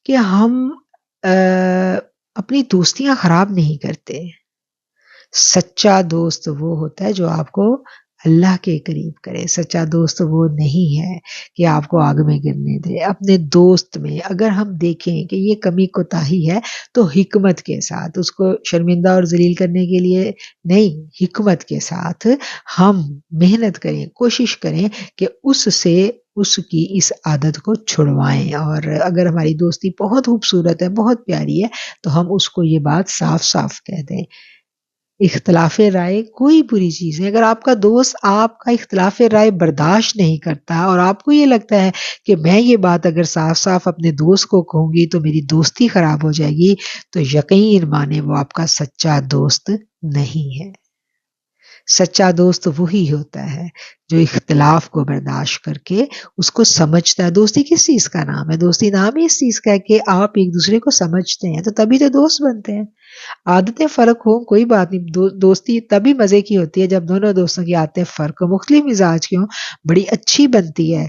کہ ہم اپنی دوستیاں خراب نہیں کرتے. سچا دوست وہ ہوتا ہے جو آپ کو اللہ کے قریب کرے. سچا دوست وہ نہیں ہے کہ آپ کو آگ میں گرنے دے. اپنے دوست میں اگر ہم دیکھیں کہ یہ کمی کوتاہی ہے تو حکمت کے ساتھ، اس کو شرمندہ اور ذلیل کرنے کے لیے نہیں، حکمت کے ساتھ ہم محنت کریں، کوشش کریں کہ اس سے اس کی اس عادت کو چھڑوائیں. اور اگر ہماری دوستی بہت خوبصورت ہے، بہت پیاری ہے، تو ہم اس کو یہ بات صاف صاف کہہ دیں. اختلاف رائے کوئی بری چیز ہے. اگر آپ کا دوست آپ کا اختلاف رائے برداشت نہیں کرتا اور آپ کو یہ لگتا ہے کہ میں یہ بات اگر صاف صاف اپنے دوست کو کہوں گی تو میری دوستی خراب ہو جائے گی، تو یقین مانے وہ آپ کا سچا دوست نہیں ہے. سچا دوست وہی ہوتا ہے جو اختلاف کو برداشت کر کے اس کو سمجھتا ہے. دوستی کس چیز کا نام ہے؟ دوستی نام ہی اس چیز کا ہے کہ آپ ایک دوسرے کو سمجھتے ہیں، تو تبھی تو دوست بنتے ہیں. عادتیں فرق ہوں کوئی بات نہیں، دوستی تبھی مزے کی ہوتی ہے جب دونوں دوستوں کی عادتیں فرق ہوں، مختلف مزاج کی ہوں، بڑی اچھی بنتی ہے.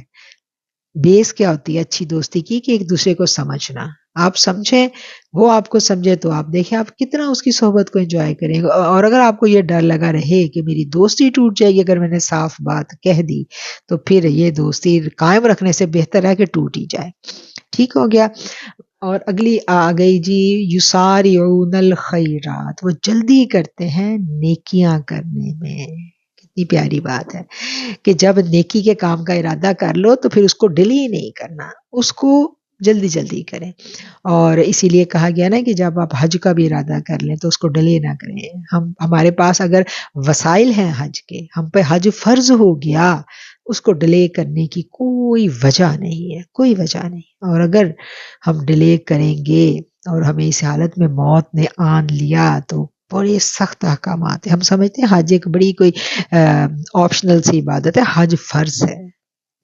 بیس کیا ہوتی ہے اچھی دوستی کی؟ کہ ایک دوسرے کو سمجھنا. آپ سمجھیں، وہ آپ کو سمجھے، تو آپ دیکھیں آپ کتنا اس کی صحبت کو انجوائے کریں گے. اور اگر آپ کو یہ ڈر لگا رہے کہ میری دوستی ٹوٹ جائے گی اگر میں نے صاف بات کہہ دی، تو پھر یہ دوستی قائم رکھنے سے بہتر ہے کہ ٹوٹ ہی جائے. ٹھیک ہو گیا. اور اگلی آ گئی جی، یسارعون الخیرات، وہ جلدی کرتے ہیں نیکیاں کرنے میں. کتنی پیاری بات ہے کہ جب نیکی کے کام کا ارادہ کر لو تو پھر اس کو ڈیلی نہیں کرنا، اس کو جلدی جلدی کریں. اور اسی لیے کہا گیا نا کہ جب آپ حج کا بھی ارادہ کر لیں تو اس کو ڈیلے نہ کریں. ہمارے پاس اگر وسائل ہیں حج کے، ہم پہ حج فرض ہو گیا، اس کو ڈیلے کرنے کی کوئی وجہ نہیں ہے، کوئی وجہ نہیں. اور اگر ہم ڈیلے کریں گے اور ہمیں اس حالت میں موت نے آن لیا تو بڑے سخت احکامات ہیں. ہم سمجھتے ہیں حج ایک بڑی کوئی آپشنل سی عبادت ہے، حج فرض ہے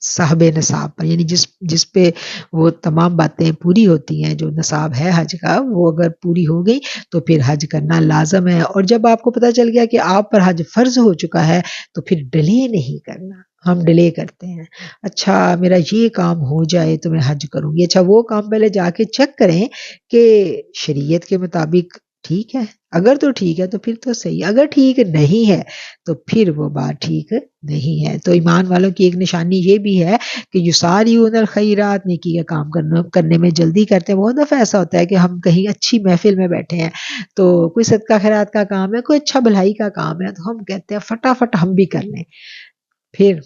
صاحب نصاب پر، یعنی جس پہ وہ تمام باتیں پوری ہوتی ہیں، جو نصاب ہے حج کا وہ اگر پوری ہو گئی تو پھر حج کرنا لازم ہے. اور جب آپ کو پتہ چل گیا کہ آپ پر حج فرض ہو چکا ہے تو پھر ڈیلے نہیں کرنا. ہم ڈیلے کرتے ہیں، اچھا میرا یہ کام ہو جائے تو میں حج کروں گی. اچھا وہ کام پہلے جا کے چیک کریں کہ شریعت کے مطابق ٹھیک ہے، اگر تو ٹھیک ہے تو پھر تو صحیح، اگر ٹھیک نہیں ہے تو پھر وہ بات ٹھیک نہیں ہے. تو ایمان والوں کی ایک نشانی یہ بھی ہے کہ یسارعون الخیرات، نیکی کا کام کرنے میں جلدی کرتے ہیں. بہت دفعہ ایسا ہوتا ہے کہ ہم کہیں اچھی محفل میں بیٹھے ہیں، تو کوئی صدقہ خیرات کا کام ہے، کوئی اچھا بھلائی کا کام ہے، تو ہم کہتے ہیں فٹافٹ ہم بھی کر لیں. پھر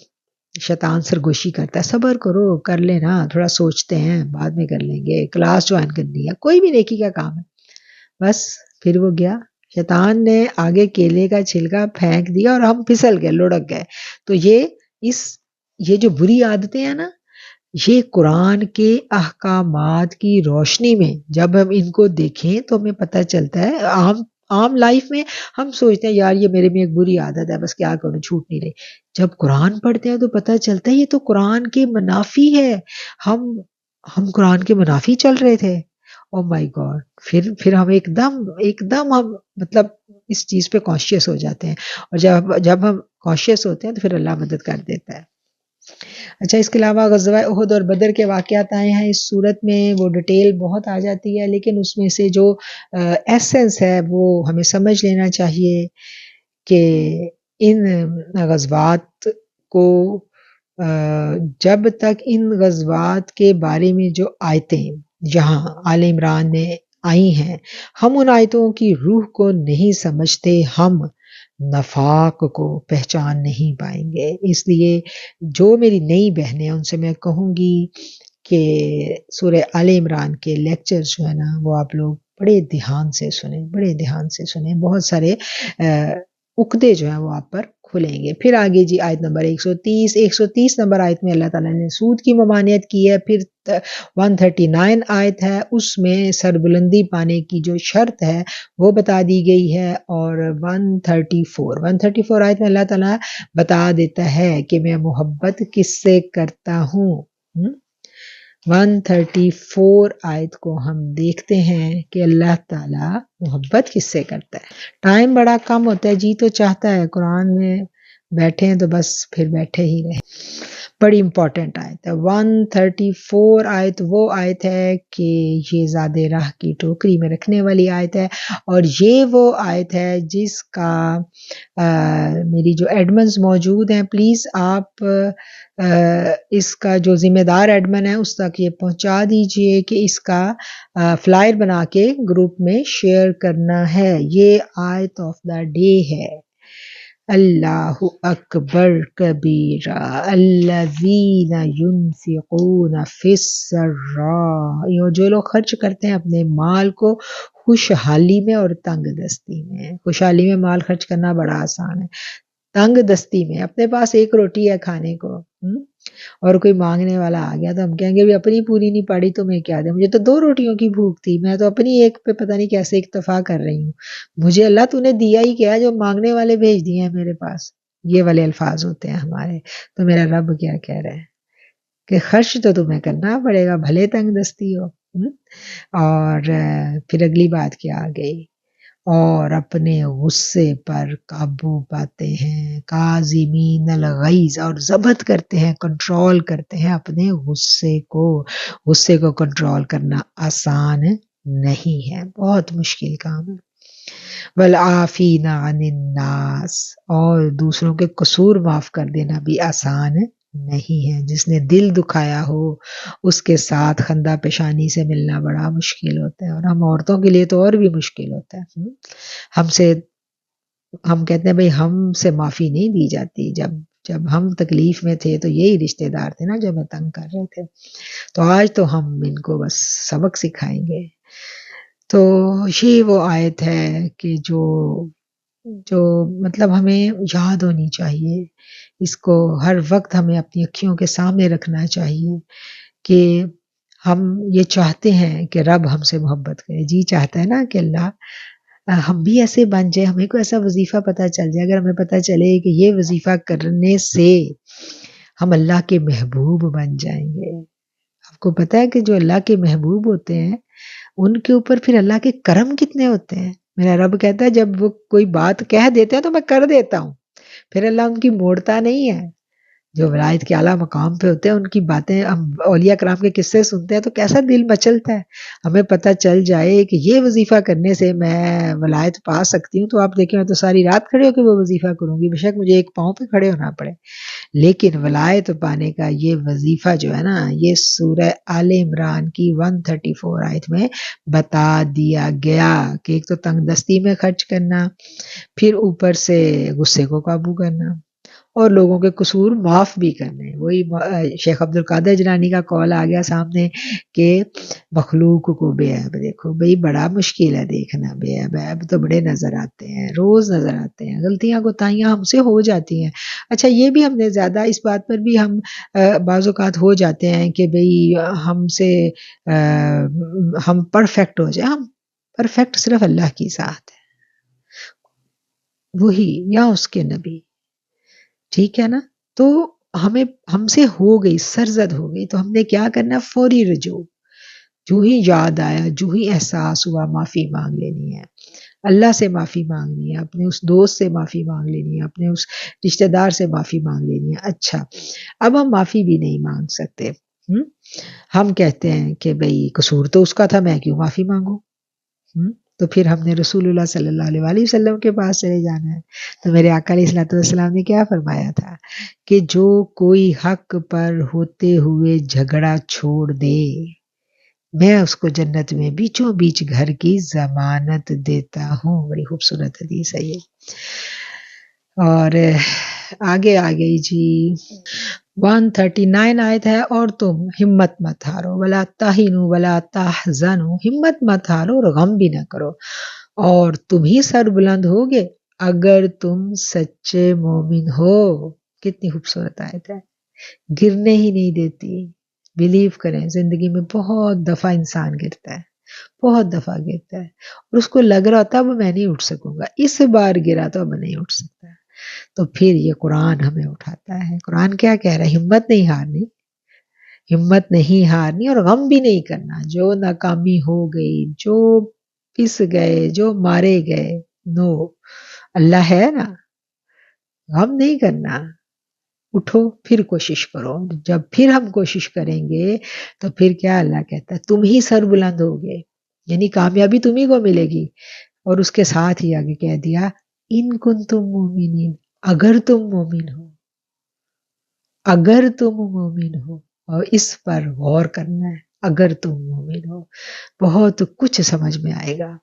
شیطان سرگوشی کرتا ہے، صبر کرو، کر لینا، تھوڑا سوچتے ہیں بعد میں کر لیں گے، کلاس جوائن کرنی ہے، کوئی بھی نیکی کا کام ہے. بس پھر وہ گیا، شیطان نے آگے کیلے کا چھلکا پھینک دیا اور ہم پھسل گئے، لڑک گئے. تو یہ جو بری عادتیں ہیں نا، یہ قرآن کے احکامات کی روشنی میں جب ہم ان کو دیکھیں تو ہمیں پتہ چلتا ہے. عام لائف میں ہم سوچتے ہیں یار یہ میرے میں ایک بری عادت ہے، بس کیا کروں، چھوٹ نہیں رہی. جب قرآن پڑھتے ہیں تو پتہ چلتا ہے یہ تو قرآن کے منافی ہے. ہم قرآن کے منافی چل رہے تھے. او مائی گاڈ. پھر ہم ایک دم ہم مطلب اس چیز پہ کانشیس ہو جاتے ہیں، اور جب ہم کانشیس ہوتے ہیں تو پھر اللہ مدد کر دیتا ہے. اچھا اس کے علاوہ غزوہ احد اور بدر کے واقعات آئے ہیں اس صورت میں، وہ ڈیٹیل بہت آ جاتی ہے، لیکن اس میں سے جو ایسنس ہے وہ ہمیں سمجھ لینا چاہیے کہ ان غزوات کو جب تک ان غزوات کے بارے میں جو آیتیں جہاں آل عمران میں آئی ہیں، ہم ان آیتوں کی روح کو نہیں سمجھتے، ہم نفاق کو پہچان نہیں پائیں گے. اس لیے جو میری نئی بہنیں ان سے میں کہوں گی کہ سورہ آل عمران کے لیکچر جو ہے نا وہ آپ لوگ بڑے دھیان سے سنیں، بڑے دھیان سے سنیں. بہت سارے عقدے جو ہیں وہ آپ پر کھلیں گے. پھر آگے جی آیت نمبر 130 نمبر آیت میں اللہ تعالیٰ نے سود کی ممانعت کی ہے. پھر 139 آیت ہے، اس میں سربلندی پانے کی جو شرط ہے وہ بتا دی گئی ہے. اور 134 آیت میں اللہ تعالیٰ بتا دیتا ہے کہ میں محبت کس سے کرتا ہوں. 134 آیت کو ہم دیکھتے ہیں کہ اللہ تعالیٰ محبت کس سے کرتا ہے. ٹائم بڑا کم ہوتا ہے، جی تو چاہتا ہے قرآن میں بیٹھے ہیں تو بس پھر بیٹھے ہی رہے. بڑی امپورٹنٹ آیت ہے 134 آیت. وہ آیت ہے کہ یہ زاد راہ کی ٹوکری میں رکھنے والی آیت ہے، اور یہ وہ آیت ہے جس کا میری جو ایڈمنز موجود ہیں پلیز آپ اس کا جو ذمہ دار ایڈمن ہے اس تک یہ پہنچا دیجئے کہ اس کا فلائر بنا کے گروپ میں شیئر کرنا ہے. یہ آیت آف دا ڈے ہے. اللہ اکبر کبیرہ الذین ینفقون فی السراء، جو لوگ خرچ کرتے ہیں اپنے مال کو خوشحالی میں اور تنگ دستی میں. خوشحالی میں مال خرچ کرنا بڑا آسان ہے، تنگ دستی میں اپنے پاس ایک روٹی ہے کھانے کو اور کوئی مانگنے والا آ گیا تو ہم کہیں گے بھی اپنی پوری نہیں پڑی تو میں کیا دیں، مجھے تو 2 روٹیوں کی بھوک تھی، میں تو اپنی ایک پہ پتہ نہیں کیسے اکتفا کر رہی ہوں، مجھے اللہ تو نے دیا ہی کیا جو مانگنے والے بھیج دیے ہیں میرے پاس. یہ والے الفاظ ہوتے ہیں ہمارے. تو میرا رب کیا کہہ رہا ہے کہ خرچ تو تمہیں کرنا پڑے گا بھلے تنگ دستی ہو. اور پھر اگلی بات کیا آ گئی، اور اپنے غصے پر قابو پاتے ہیں. کاظمین الغیظ، اور ضبط کرتے ہیں، کنٹرول کرتے ہیں اپنے غصے کو. غصے کو کنٹرول کرنا آسان نہیں ہے، بہت مشکل کام ہے. والعافین عن الناس، اور دوسروں کے قصور معاف کر دینا بھی آسان نہیں ہے. جس نے دل دکھایا ہو اس کے ساتھ خندہ پیشانی سے ملنا بڑا مشکل ہوتا ہے، اور ہم عورتوں کے لیے تو اور بھی مشکل ہوتا ہے. ہم کہتے ہیں بھئی ہم سے معافی نہیں دی جاتی. جب ہم تکلیف میں تھے تو یہی رشتہ دار تھے نا جو ہمیں تنگ کر رہے تھے، تو آج تو ہم ان کو بس سبق سکھائیں گے. تو یہ وہ آیت ہے کہ جو مطلب ہمیں یاد ہونی چاہیے. اس کو ہر وقت ہمیں اپنی اکھیوں کے سامنے رکھنا چاہیے کہ ہم یہ چاہتے ہیں کہ رب ہم سے محبت کرے. جی چاہتا ہے نا کہ اللہ ہم بھی ایسے بن جائے، ہمیں کوئی ایسا وظیفہ پتہ چل جائے. اگر ہمیں پتہ چلے کہ یہ وظیفہ کرنے سے ہم اللہ کے محبوب بن جائیں گے. آپ کو پتہ ہے کہ جو اللہ کے محبوب ہوتے ہیں ان کے اوپر پھر اللہ کے کرم کتنے ہوتے ہیں. میرا رب کہتا ہے جب وہ کوئی بات کہہ دیتے ہیں تو میں کر دیتا ہوں، پھر اللہ ان کی موڑتا نہیں ہے. جو ولایت کے اعلیٰ مقام پہ ہوتے ہیں ان کی باتیں ہم اولیاء کرام کے قصے سنتے ہیں تو کیسا دل مچلتا ہے. ہمیں پتہ چل جائے کہ یہ وظیفہ کرنے سے میں ولایت پا سکتی ہوں تو آپ دیکھیں میں تو ساری رات کھڑے ہو کے وہ وظیفہ کروں گی، بے شک مجھے ایک پاؤں پہ کھڑے ہونا پڑے. لیکن ولایت پانے کا یہ وظیفہ جو ہے نا، یہ سورہ آل عمران کی 134 آیت میں بتا دیا گیا کہ ایک تو تنگ دستی میں خرچ کرنا، پھر اوپر سے غصے کو قابو کرنا، اور لوگوں کے قصور معاف بھی کرنے. وہی شیخ عبد القادر جیلانی کا قول آ گیا سامنے کہ مخلوق کو بے عیب دیکھو. بھئی بڑا مشکل ہے دیکھنا بے عیب. عیب تو بڑے نظر آتے ہیں، روز نظر آتے ہیں، غلطیاں کوتاہیاں ہم سے ہو جاتی ہیں. اچھا یہ بھی ہم نے زیادہ اس بات پر بھی ہم بعض اوقات ہو جاتے ہیں کہ بھئی ہم پرفیکٹ ہو جائیں. ہم پرفیکٹ صرف اللہ کی ذات ہے، وہی یا اس کے نبی، ٹھیک ہے نا. تو ہم سے ہو گئی، سرزد ہو گئی، تو ہم نے کیا کرنا، فوری رجوع. جو ہی یاد آیا، جو ہی احساس ہوا، معافی مانگ لینی ہے. اللہ سے معافی مانگنی ہے، اپنے اس دوست سے معافی مانگ لینی ہے، اپنے اس رشتہ دار سے معافی مانگ لینی ہے. اچھا اب ہم معافی بھی نہیں مانگ سکتے. ہم کہتے ہیں کہ بھئی قصور تو اس کا تھا، میں کیوں معافی مانگوں. تو پھر ہم نے رسول اللہ صلی اللہ علیہ وسلم کے پاس چلے جانا ہے. تو میرے آقا علیہ السلام نے کیا فرمایا تھا کہ جو کوئی حق پر ہوتے ہوئے جھگڑا چھوڑ دے، میں اس کو جنت میں بیچوں بیچ گھر کی ضمانت دیتا ہوں. بڑی خوبصورت حدیث ہے یہ. اور آگے آ گئی جی 139 آیت ہے، اور تم ہمت مت ہارو، ولا تہنوا ولا تحزنوا، ہمت مت ہارو اور غم بھی نہ کرو، اور تم ہی سر بلند ہوگے اگر تم سچے مومن ہو. کتنی خوبصورت آیت ہے. گرنے ہی نہیں دیتی. بلیو کریں زندگی میں بہت دفعہ انسان گرتا ہے، بہت دفعہ گرتا ہے، اور اس کو لگ رہا ہوتا اب میں نہیں اٹھ سکوں گا، اس بار گرا تو اب نہیں اٹھ سکتا. تو پھر یہ قرآن ہمیں اٹھاتا ہے. قرآن کیا کہہ رہا ہے؟ ہمت نہیں ہارنی، ہمت نہیں ہارنی اور غم بھی نہیں کرنا. جو ناکامی ہو گئی، جو پس گئے، جو مارے گئے، نو، اللہ ہے نا، غم نہیں کرنا. اٹھو پھر کوشش کرو. جب پھر ہم کوشش کریں گے تو پھر کیا اللہ کہتا ہے؟ تم ہی سر بلند ہوگے، یعنی کامیابی تمہیں کو ملے گی. اور اس کے ساتھ ہی آگے کہہ دیا ان کنتم مومنین، اگر تم مومن ہو، اگر تم مومن ہو. اور اس پر غور کرنا ہے. اگر تم مومن ہو بہت کچھ سمجھ میں آئے گا.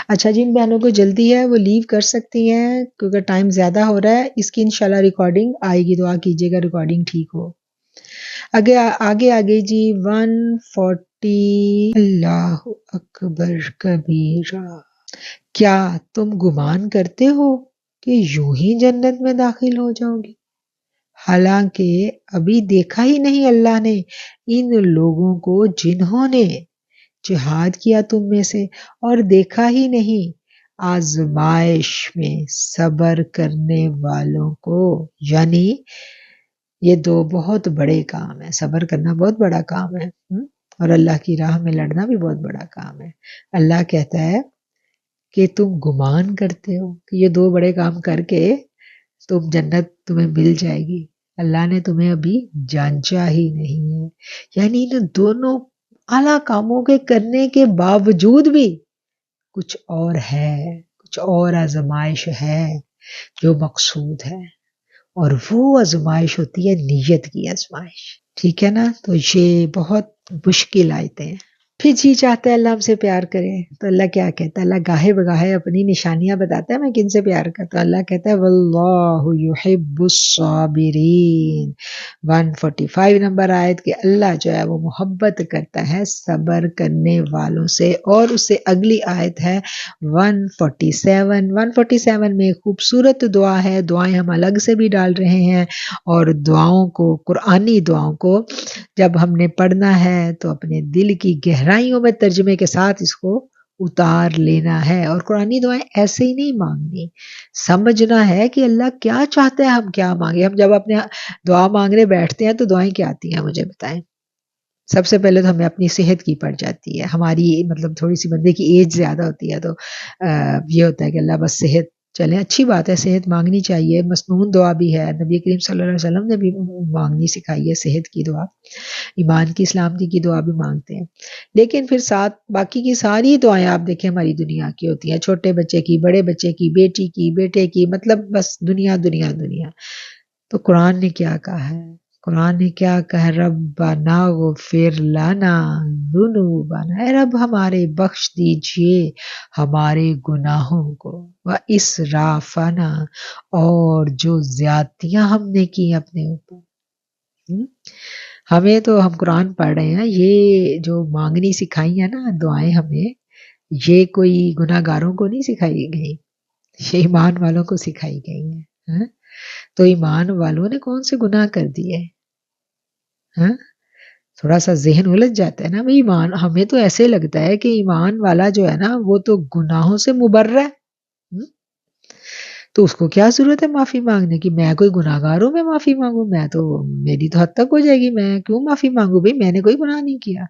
اچھا جن بہنوں کو جلدی ہے وہ لیو کر سکتی ہیں کیونکہ ٹائم زیادہ ہو رہا ہے. اس کی انشاءاللہ ریکارڈنگ آئے گی، دعا کیجیے گا ریکارڈنگ ٹھیک ہو. آگے جی 140. اللہ اکبر کبیرہ. کیا تم گمان کرتے ہو کہ یوں ہی جنت میں داخل ہو جاؤ گی، حالانکہ ابھی دیکھا ہی نہیں اللہ نے ان لوگوں کو جنہوں نے جہاد کیا تم میں سے، اور دیکھا ہی نہیں آزمائش میں صبر کرنے والوں کو. یعنی یہ دو بہت بڑے کام ہیں. صبر کرنا بہت بڑا کام ہے، اور اللہ کی راہ میں لڑنا بھی بہت بڑا کام ہے. اللہ کہتا ہے کہ تم گمان کرتے ہو کہ یہ دو بڑے کام کر کے تم جنت تمہیں مل جائے گی. اللہ نے تمہیں ابھی جانچا ہی نہیں ہے. یعنی ان دونوں اعلیٰ کاموں کے کرنے کے باوجود بھی کچھ اور ہے، کچھ اور آزمائش ہے جو مقصود ہے، اور وہ آزمائش ہوتی ہے نیت کی آزمائش. ٹھیک ہے نا؟ تو یہ بہت مشکل آیتیں ہیں. پھر جی چاہتا ہے اللہ ہم سے پیار کرے تو اللہ کیا کہتا ہے؟ اللہ گاہے بگاہے اپنی نشانیاں بتاتا ہے میں کن سے پیار کرتا ہوں. اللہ کہتا ہے واللہ یحب الصابرین. 145 نمبر آیت کہ اللہ جو ہے وہ محبت کرتا ہے صبر کرنے والوں سے. اور اس سے اگلی آیت ہے 147. 147 میں خوبصورت دعا ہے. دعائیں ہم الگ سے بھی ڈال رہے ہیں، اور دعاؤں کو، قرآنی دعاؤں کو جب ہم نے پڑھنا ہے تو اپنے دل کی گہرائیوں میں ترجمے کے ساتھ اس کو اتار لینا ہے. اور قرآنی دعائیں ایسے ہی نہیں مانگنی، سمجھنا ہے کہ اللہ کیا چاہتا ہے ہم کیا مانگے. ہم جب اپنے دعا مانگنے بیٹھتے ہیں تو دعائیں کیا آتی ہیں مجھے بتائیں؟ سب سے پہلے تو ہمیں اپنی صحت کی پڑ جاتی ہے. ہماری مطلب تھوڑی سی بندے کی ایج زیادہ ہوتی ہے تو یہ ہوتا ہے کہ اللہ بس صحت. چلیں اچھی بات ہے، صحت مانگنی چاہیے، مسنون دعا بھی ہے، نبی کریم صلی اللہ علیہ وسلم نے بھی مانگنی سکھائی ہے صحت کی دعا، ایمان کی سلامتی کی دعا بھی مانگتے ہیں. لیکن پھر ساتھ باقی کی ساری دعائیں آپ دیکھیں ہماری دنیا کی ہوتی ہیں، چھوٹے بچے کی، بڑے بچے کی، بیٹی کی، بیٹے کی، مطلب بس دنیا دنیا دنیا. تو قرآن نے کیا کہا ہے؟ قرآن نے کیا کہا؟ ربنا غفر لنا ذنوبنا، اے رب ہمارے بخش دیجئے ہمارے گناہوں کو، واسرافنا، اور جو زیادتیاں ہم نے کی اپنے اوپر. ہمیں تو ہم قرآن پڑھ رہے ہیں، یہ جو مانگنی سکھائی ہیں نا دعائیں ہمیں، یہ کوئی گناہ گاروں کو نہیں سکھائی گئی، یہ ایمان والوں کو سکھائی گئی ہیں. تو ایمان والوں نے کون سے گناہ کر دیے؟ تھوڑا سا ذہن الجھ جاتا ہے نا بھئی. ایمان ہمیں تو ایسے لگتا ہے کہ ایمان والا جو ہے نا وہ تو گناہوں سے مبرہ ہے، تو اس کو کیا ضرورت ہے معافی مانگنے کی؟ میں کوئی گناہ گار ہوں میں معافی مانگوں؟ میں تو میری تو حد تک ہو جائے گی، میں کیوں معافی مانگوں بھئی؟ میں نے کوئی گناہ نہیں کیا.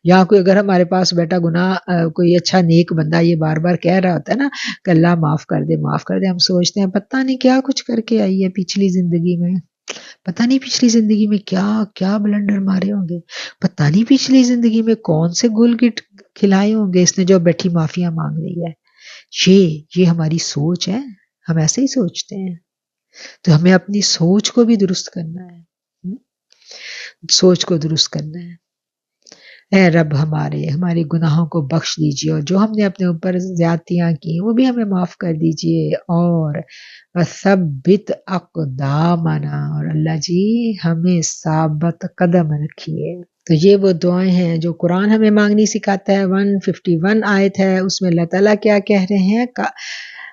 یا کوئی اگر ہمارے پاس بیٹا گناہ کوئی اچھا نیک بندہ یہ بار بار کہہ رہا ہوتا ہے نا کہ اللہ معاف کر دے معاف کر دے، ہم سوچتے ہیں پتہ نہیں کیا کچھ کر کے آئی ہے پچھلی زندگی میں، پتہ نہیں پچھلی زندگی میں کیا کیا بلنڈر مارے ہوں گے، پتہ نہیں پچھلی زندگی میں کون سے گل گٹ کھلائے ہوں گے اس نے جو بیٹھی معافیاں مانگ رہی ہے. یہ ہماری سوچ ہے، ہم ایسے ہی سوچتے ہیں. تو ہمیں اپنی سوچ کو بھی درست کرنا ہے، سوچ کو درست کرنا ہے. اے رب ہمارے گناہوں کو بخش دیجئے، اور جو ہم نے اپنے اوپر زیادتیاں کی وہ بھی ہمیں معاف کر دیجئے. اور وثبت اقدامنا، اور اللہ جی ہمیں ثابت قدم رکھیے. تو یہ وہ دعائیں ہیں جو قرآن ہمیں مانگنی سکھاتا ہے. 151 آیت ہے، اس میں اللہ تعالیٰ کیا کہہ رہے ہیں؟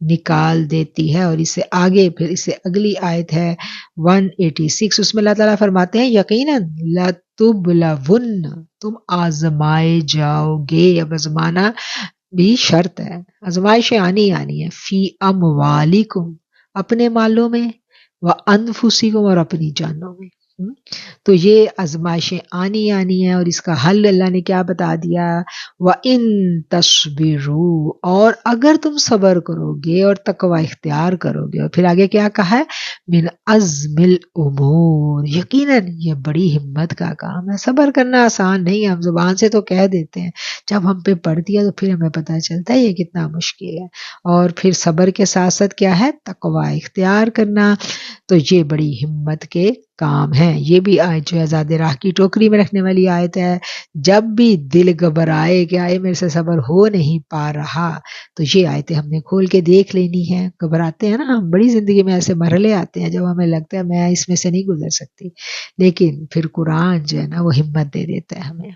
نکال دیتی ہے. اور اس سے آگے پھر اس سے اگلی آیت ہے 186، اس میں اللہ تعالیٰ فرماتے ہیں یقیناً لَتُبْلَوُنَّ، تم آزمائے جاؤ گے. اب آزمانا بھی شرط ہے، آزمائشیں آنی ہے. فی اموالکم، اپنے مالوں میں، وانفسکم، اور اپنی جانوں میں. تو یہ آزمائشیں آنی ہیں، اور اس کا حل اللہ نے کیا بتا دیا؟ وَإِن تَصْبِرُوا، اور اگر تم صبر کرو گے اور تقوی اختیار کرو گے. اور پھر آگے کیا کہا ہے؟ من عزم الامور، یقیناً یہ بڑی ہمت کا کام ہے. صبر کرنا آسان نہیں ہے، ہم زبان سے تو کہہ دیتے ہیں، جب ہم پہ پڑتی ہے تو پھر ہمیں پتہ چلتا ہے یہ کتنا مشکل ہے. اور پھر صبر کے ساتھ ساتھ کیا ہے؟ تقوی اختیار کرنا. تو یہ بڑی ہمت کے کام ہے. یہ بھی آیت جو ہے زاد راہ کی ٹوکری میں رکھنے والی آیت ہے. جب بھی دل گھبرائے کہ آئے میرے سے صبر ہو نہیں پا رہا، تو یہ آیتیں ہم نے کھول کے دیکھ لینی ہے. گھبراتے ہیں نا ہم، بڑی زندگی میں ایسے مرحلے آتے ہیں جب ہمیں لگتا ہے میں اس میں سے نہیں گزر سکتی، لیکن پھر قرآن جو ہے نا وہ ہمت دے دیتا ہے ہمیں.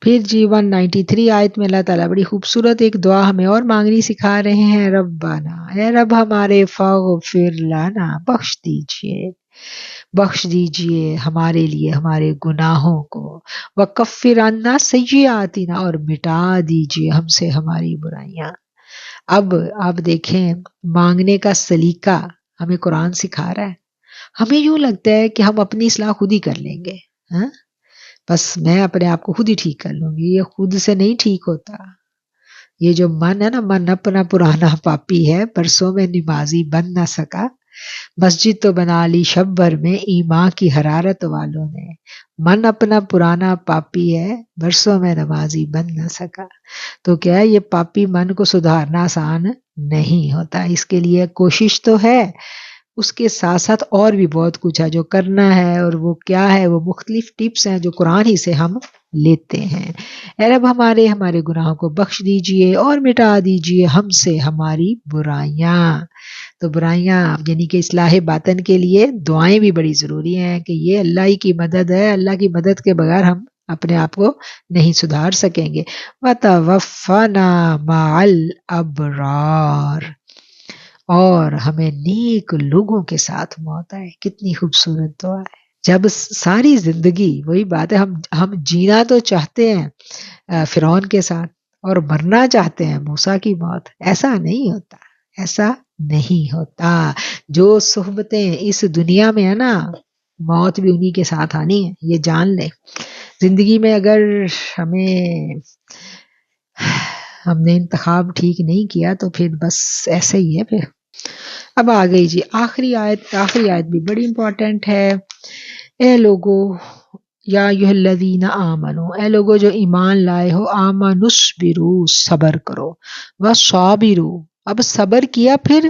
پھر جی 193 آیت میں اللہ تعالیٰ بڑی خوبصورت ایک دعا ہمیں اور مانگنی سکھا رہے ہیں. ربنا، اے رب ہمارے، فاغفر لنا، بخش دیجئے ہمارے لیے ہمارے گناہوں کو، وکفر عنا سیئاتنا، اور مٹا دیجئے ہم سے ہماری برائیاں. اب آپ دیکھیں مانگنے کا سلیقہ ہمیں قرآن سکھا رہا ہے. ہمیں یوں لگتا ہے کہ ہم اپنی اصلاح خود ہی کر لیں گے، ہاں بس میں اپنے آپ کو خود ہی ٹھیک کر لوں گی. یہ خود سے نہیں ٹھیک ہوتا. یہ جو من ہے نا، من اپنا پرانا پاپی ہے، برسوں میں نمازی بن نہ سکا، مسجد تو بنا لی شب بھر میں ایمان کی حرارت والوں نے. من اپنا پرانا پاپی ہے، برسوں میں نمازی بن نہ سکا. تو کیا ہے، یہ پاپی من کو سدھارنا آسان نہیں ہوتا. اس کے لیے کوشش تو ہے، اس کے ساتھ ساتھ اور بھی بہت کچھ ہے جو کرنا ہے. اور وہ کیا ہے؟ وہ مختلف ٹپس ہیں جو قرآن ہی سے ہم لیتے ہیں. اے رب ہمارے گناہوں کو بخش دیجئے اور مٹا دیجئے ہم سے ہماری برائیاں. تو برائیاں یعنی کہ اصلاح باطن کے لیے دعائیں بھی بڑی ضروری ہیں، کہ یہ اللہ ہی کی مدد ہے. اللہ کی مدد کے بغیر ہم اپنے آپ کو نہیں سدھار سکیں گے. وَتَوَفَّنَا مَعَ الْأَبْرَارِ، اور ہمیں نیک لوگوں کے ساتھ موت آئے. کتنی خوبصورت دعا ہے. جب ساری زندگی، وہی بات ہے، ہم جینا تو چاہتے ہیں فرعون کے ساتھ اور مرنا چاہتے ہیں موسیٰ کی موت. ایسا نہیں ہوتا، ایسا نہیں ہوتا. جو صحبتیں اس دنیا میں ہے نا، موت بھی انہی کے ساتھ آنی ہے، یہ جان لیں. زندگی میں اگر ہم نے انتخاب ٹھیک نہیں کیا تو پھر بس ایسے ہی ہے. پھر اب آ گئی جی آخری آیت بھی بڑی امپورٹنٹ ہے. اے لوگو، یا ایھا الذین آمنو، اے لوگو جو ایمان لائے ہو، آمنوا اصبروا، صبر کرو، وصابروا، اب صبر کیا پھر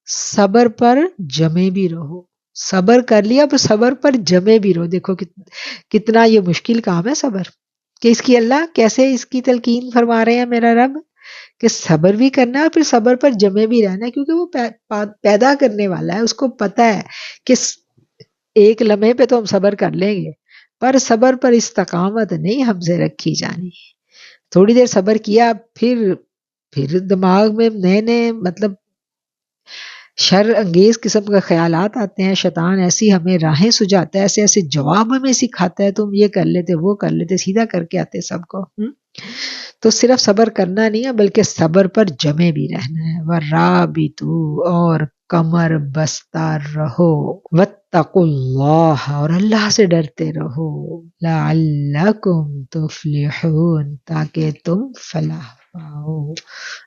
صبر پر جمے بھی رہو. صبر کر لیا، اب صبر پر جمے بھی رہو. دیکھو کتنا یہ مشکل کام ہے صبر، کہ اس کی اللہ کیسے اس کی تلقین فرما رہے ہیں میرا رب، کہ صبر بھی کرنا ہے اور پھر صبر پر جمے بھی رہنا ہے. کیونکہ وہ پیدا کرنے والا ہے، اس کو پتہ ہے کہ ایک لمحے پہ تو ہم صبر کر لیں گے، پر صبر پر استقامت نہیں ہم سے رکھی جانی. تھوڑی دیر صبر کیا، پھر دماغ میں نئے مطلب شر انگیز قسم کے خیالات آتے ہیں. شیطان ایسی ہمیں راہیں سجاتا ہے، ایسے جواب ہمیں سکھاتا ہے، تم یہ کر لیتے، وہ کر لیتے، سیدھا کر کے آتے سب کو. تو صرف صبر کرنا نہیں ہے بلکہ صبر پر جمے بھی رہنا ہے. وَرَابِطُوا، اور کمر بستہ رہو. وَاتَّقُوا اللَّهَ، اور اللہ سے ڈرتے رہو. لَعَلَّكُمْ تُفْلِحُونَ، تاکہ تم فلاح پاؤ.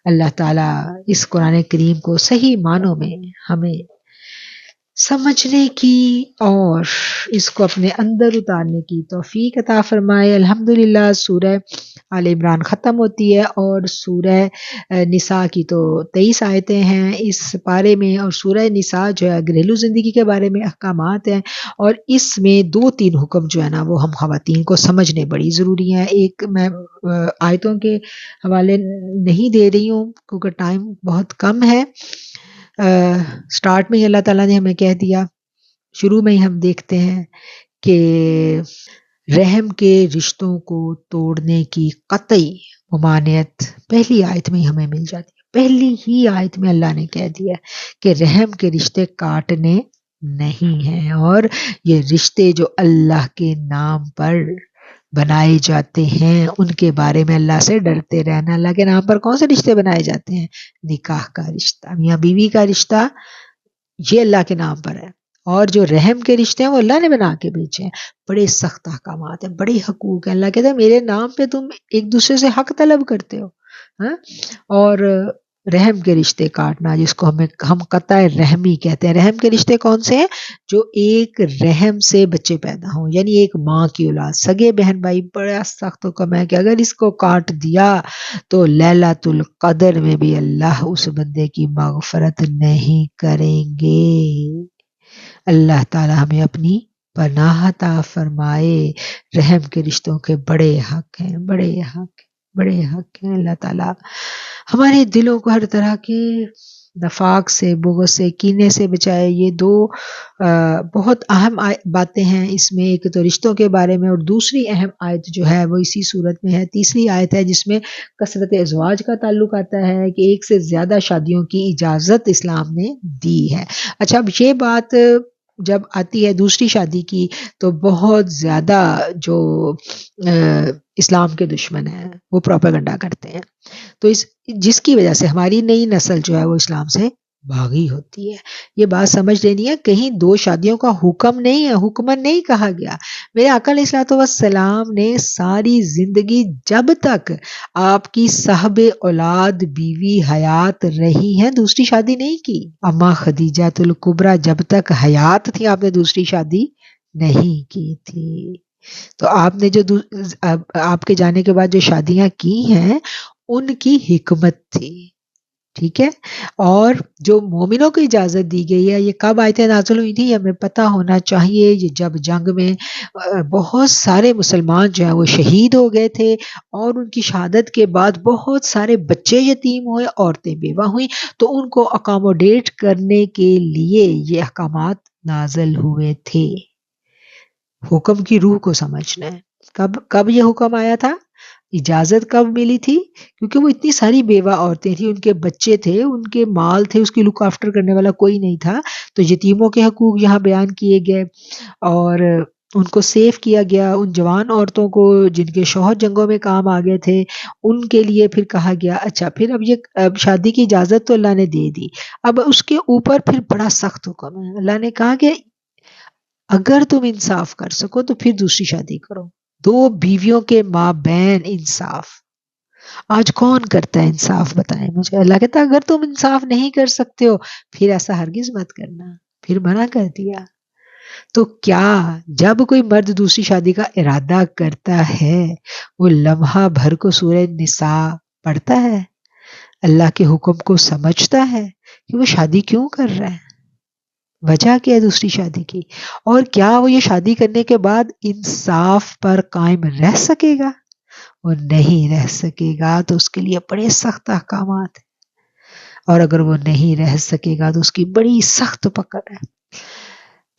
اللہ تعالیٰ اس قرآن کریم کو صحیح معنوں میں ہمیں سمجھنے کی اور اس کو اپنے اندر اتارنے کی توفیق عطا فرمائے. الحمدللہ سورہ آل عمران ختم ہوتی ہے، اور سورہ نساء کی تو 23 آیتیں ہیں اس پارے میں. اور سورہ نساء جو ہے گھریلو زندگی کے بارے میں احکامات ہیں، اور اس میں 2-3 حکم جو ہے نا وہ ہم خواتین کو سمجھنے بڑی ضروری ہیں. ایک میں آیتوں کے حوالے نہیں دے رہی ہوں کیونکہ ٹائم بہت کم ہے. سٹارٹ میں ہی اللہ تعالیٰ نے ہمیں کہہ دیا، شروع میں ہی ہم دیکھتے ہیں کہ رحم کے رشتوں کو توڑنے کی قطعی ممانعت پہلی آیت میں ہی ہمیں مل جاتی ہے. پہلی ہی آیت میں اللہ نے کہہ دیا کہ رحم کے رشتے کاٹنے نہیں ہیں، اور یہ رشتے جو اللہ کے نام پر بنائے جاتے ہیں ان کے بارے میں اللہ سے ڈرتے رہنا۔ اللہ کے نام پر کون سے رشتے بنائے جاتے ہیں؟ نکاح کا رشتہ، میاں بیوی کا رشتہ، یہ اللہ کے نام پر ہے، اور جو رحم کے رشتے ہیں وہ اللہ نے بنا کے بیچے ہیں۔ بڑے سخت احکامات ہیں، بڑے حقوق ہیں۔ اللہ کہتا ہے میرے نام پہ تم ایک دوسرے سے حق طلب کرتے ہو، ہاں؟ اور رحم کے رشتے کاٹنا، جس کو ہم قطع رحمی کہتے ہیں۔ رحم کے رشتے کون سے ہیں؟ جو ایک رحم سے بچے پیدا ہوں، یعنی ایک ماں کی اولاد، سگے بہن بھائی، بڑا سخت حکم ہے کہ اگر اس کو کاٹ دیا تو لیلۃ القدر میں بھی اللہ اس بندے کی مغفرت نہیں کریں گے۔ اللہ تعالی ہمیں اپنی پناہ عطا فرمائے۔ رحم کے رشتوں کے بڑے حق ہیں، بڑے حق، بڑے حق ہیں۔ اللہ تعالی ہمارے دلوں کو ہر طرح کے نفاق سے، بغض سے، کینے سے بچائے۔ یہ دو بہت اہم باتیں ہیں اس میں، ایک تو رشتوں کے بارے میں، اور دوسری اہم آیت جو ہے وہ اسی صورت میں ہے، تیسری آیت ہے جس میں کثرت ازواج کا تعلق آتا ہے کہ ایک سے زیادہ شادیوں کی اجازت اسلام نے دی ہے۔ اچھا، اب یہ بات جب آتی ہے دوسری شادی کی تو بہت زیادہ جو اسلام کے دشمن ہیں وہ پروپیگنڈا کرتے ہیں، تو جس کی وجہ سے ہماری نئی نسل جو ہے وہ اسلام سے بھاگی ہوتی ہے۔ یہ بات سمجھ لینی ہے، کہیں دو شادیوں کا حکم نہیں ہے، حکمن نہیں کہا گیا۔ میرے آقا علیہ الصلوۃ والسلام نے ساری زندگی جب تک آپ کی صاحب اولاد بیوی حیات رہی ہیں دوسری شادی نہیں کی۔ اما خدیجہ الکبریٰ جب تک حیات تھی آپ نے دوسری شادی نہیں کی تھی۔ تو آپ نے جو آپ کے جانے کے بعد جو شادیاں کی ہیں ان کی حکمت تھی، ٹھیک ہے؟ اور جو مومنوں کو اجازت دی گئی ہے، یہ کب آیتیں نازل ہوئی تھی ہمیں پتہ ہونا چاہیے۔ یہ جب جنگ میں بہت سارے مسلمان جو ہیں وہ شہید ہو گئے تھے، اور ان کی شہادت کے بعد بہت سارے بچے یتیم ہوئے، عورتیں بیوہ ہوئیں، تو ان کو اکاموڈیٹ کرنے کے لیے یہ احکامات نازل ہوئے تھے۔ حکم کی روح کو سمجھنا ہے۔ کب یہ حکم آیا تھا؟ اجازت کب ملی تھی؟ کیونکہ وہ اتنی ساری بیوہ عورتیں تھیں، ان کے بچے تھے، ان کے مال تھے، اس کی لک آفٹر کرنے والا کوئی نہیں تھا، تو یتیموں کے حقوق یہاں بیان کیے گئے، اور ان کو سیف کیا گیا۔ ان جوان عورتوں کو جن کے شوہر جنگوں میں کام آ گئے تھے ان کے لیے پھر کہا گیا اچھا پھر اب شادی کی اجازت تو اللہ نے دے دی، اب اس کے اوپر پھر بڑا سخت حکم ہے۔ اللہ نے کہا کہ اگر تم انصاف کر سکو تو پھر دوسری شادی کرو، دو بیویوں کے مابین انصاف۔ آج کون کرتا ہے انصاف؟ بتائیں مجھے۔ اللہ کہتا ہے اگر تم انصاف نہیں کر سکتے ہو پھر ایسا ہرگز مت کرنا، پھر منع کر دیا۔ تو کیا جب کوئی مرد دوسری شادی کا ارادہ کرتا ہے وہ لمحہ بھر کو سورہ نساء پڑھتا ہے، اللہ کے حکم کو سمجھتا ہے کہ وہ شادی کیوں کر رہا ہے، وجہ کیا ہے دوسری شادی کی، اور کیا وہ یہ شادی کرنے کے بعد انصاف پر قائم رہ سکے گا؟ وہ نہیں رہ سکے گا، تو اس کے لیے بڑے سخت احکامات ہیں، اور اگر وہ نہیں رہ سکے گا تو اس کی بڑی سخت پکڑ ہے۔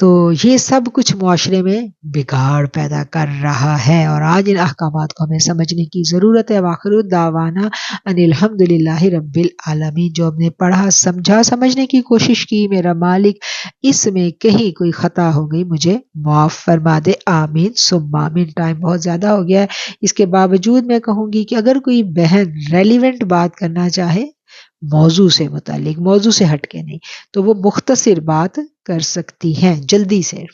تو یہ سب کچھ معاشرے میں بگاڑ پیدا کر رہا ہے، اور آج ان احکامات کو ہمیں سمجھنے کی ضرورت ہے۔ وآخر دعوانا ان الحمدللہ رب العالمین۔ جو ہم نے پڑھا سمجھا، سمجھنے کی کوشش کی، میرا مالک اس میں کہیں کوئی خطا ہو گئی مجھے معاف فرما دے، آمین ثم آمین۔ ٹائم بہت زیادہ ہو گیا ہے، اس کے باوجود میں کہوں گی کہ اگر کوئی بہن ریلیونٹ بات کرنا چاہے موضوع سے متعلق، موضوع سے ہٹ کے نہیں، تو وہ مختصر بات کر سکتی ہیں جلدی سے۔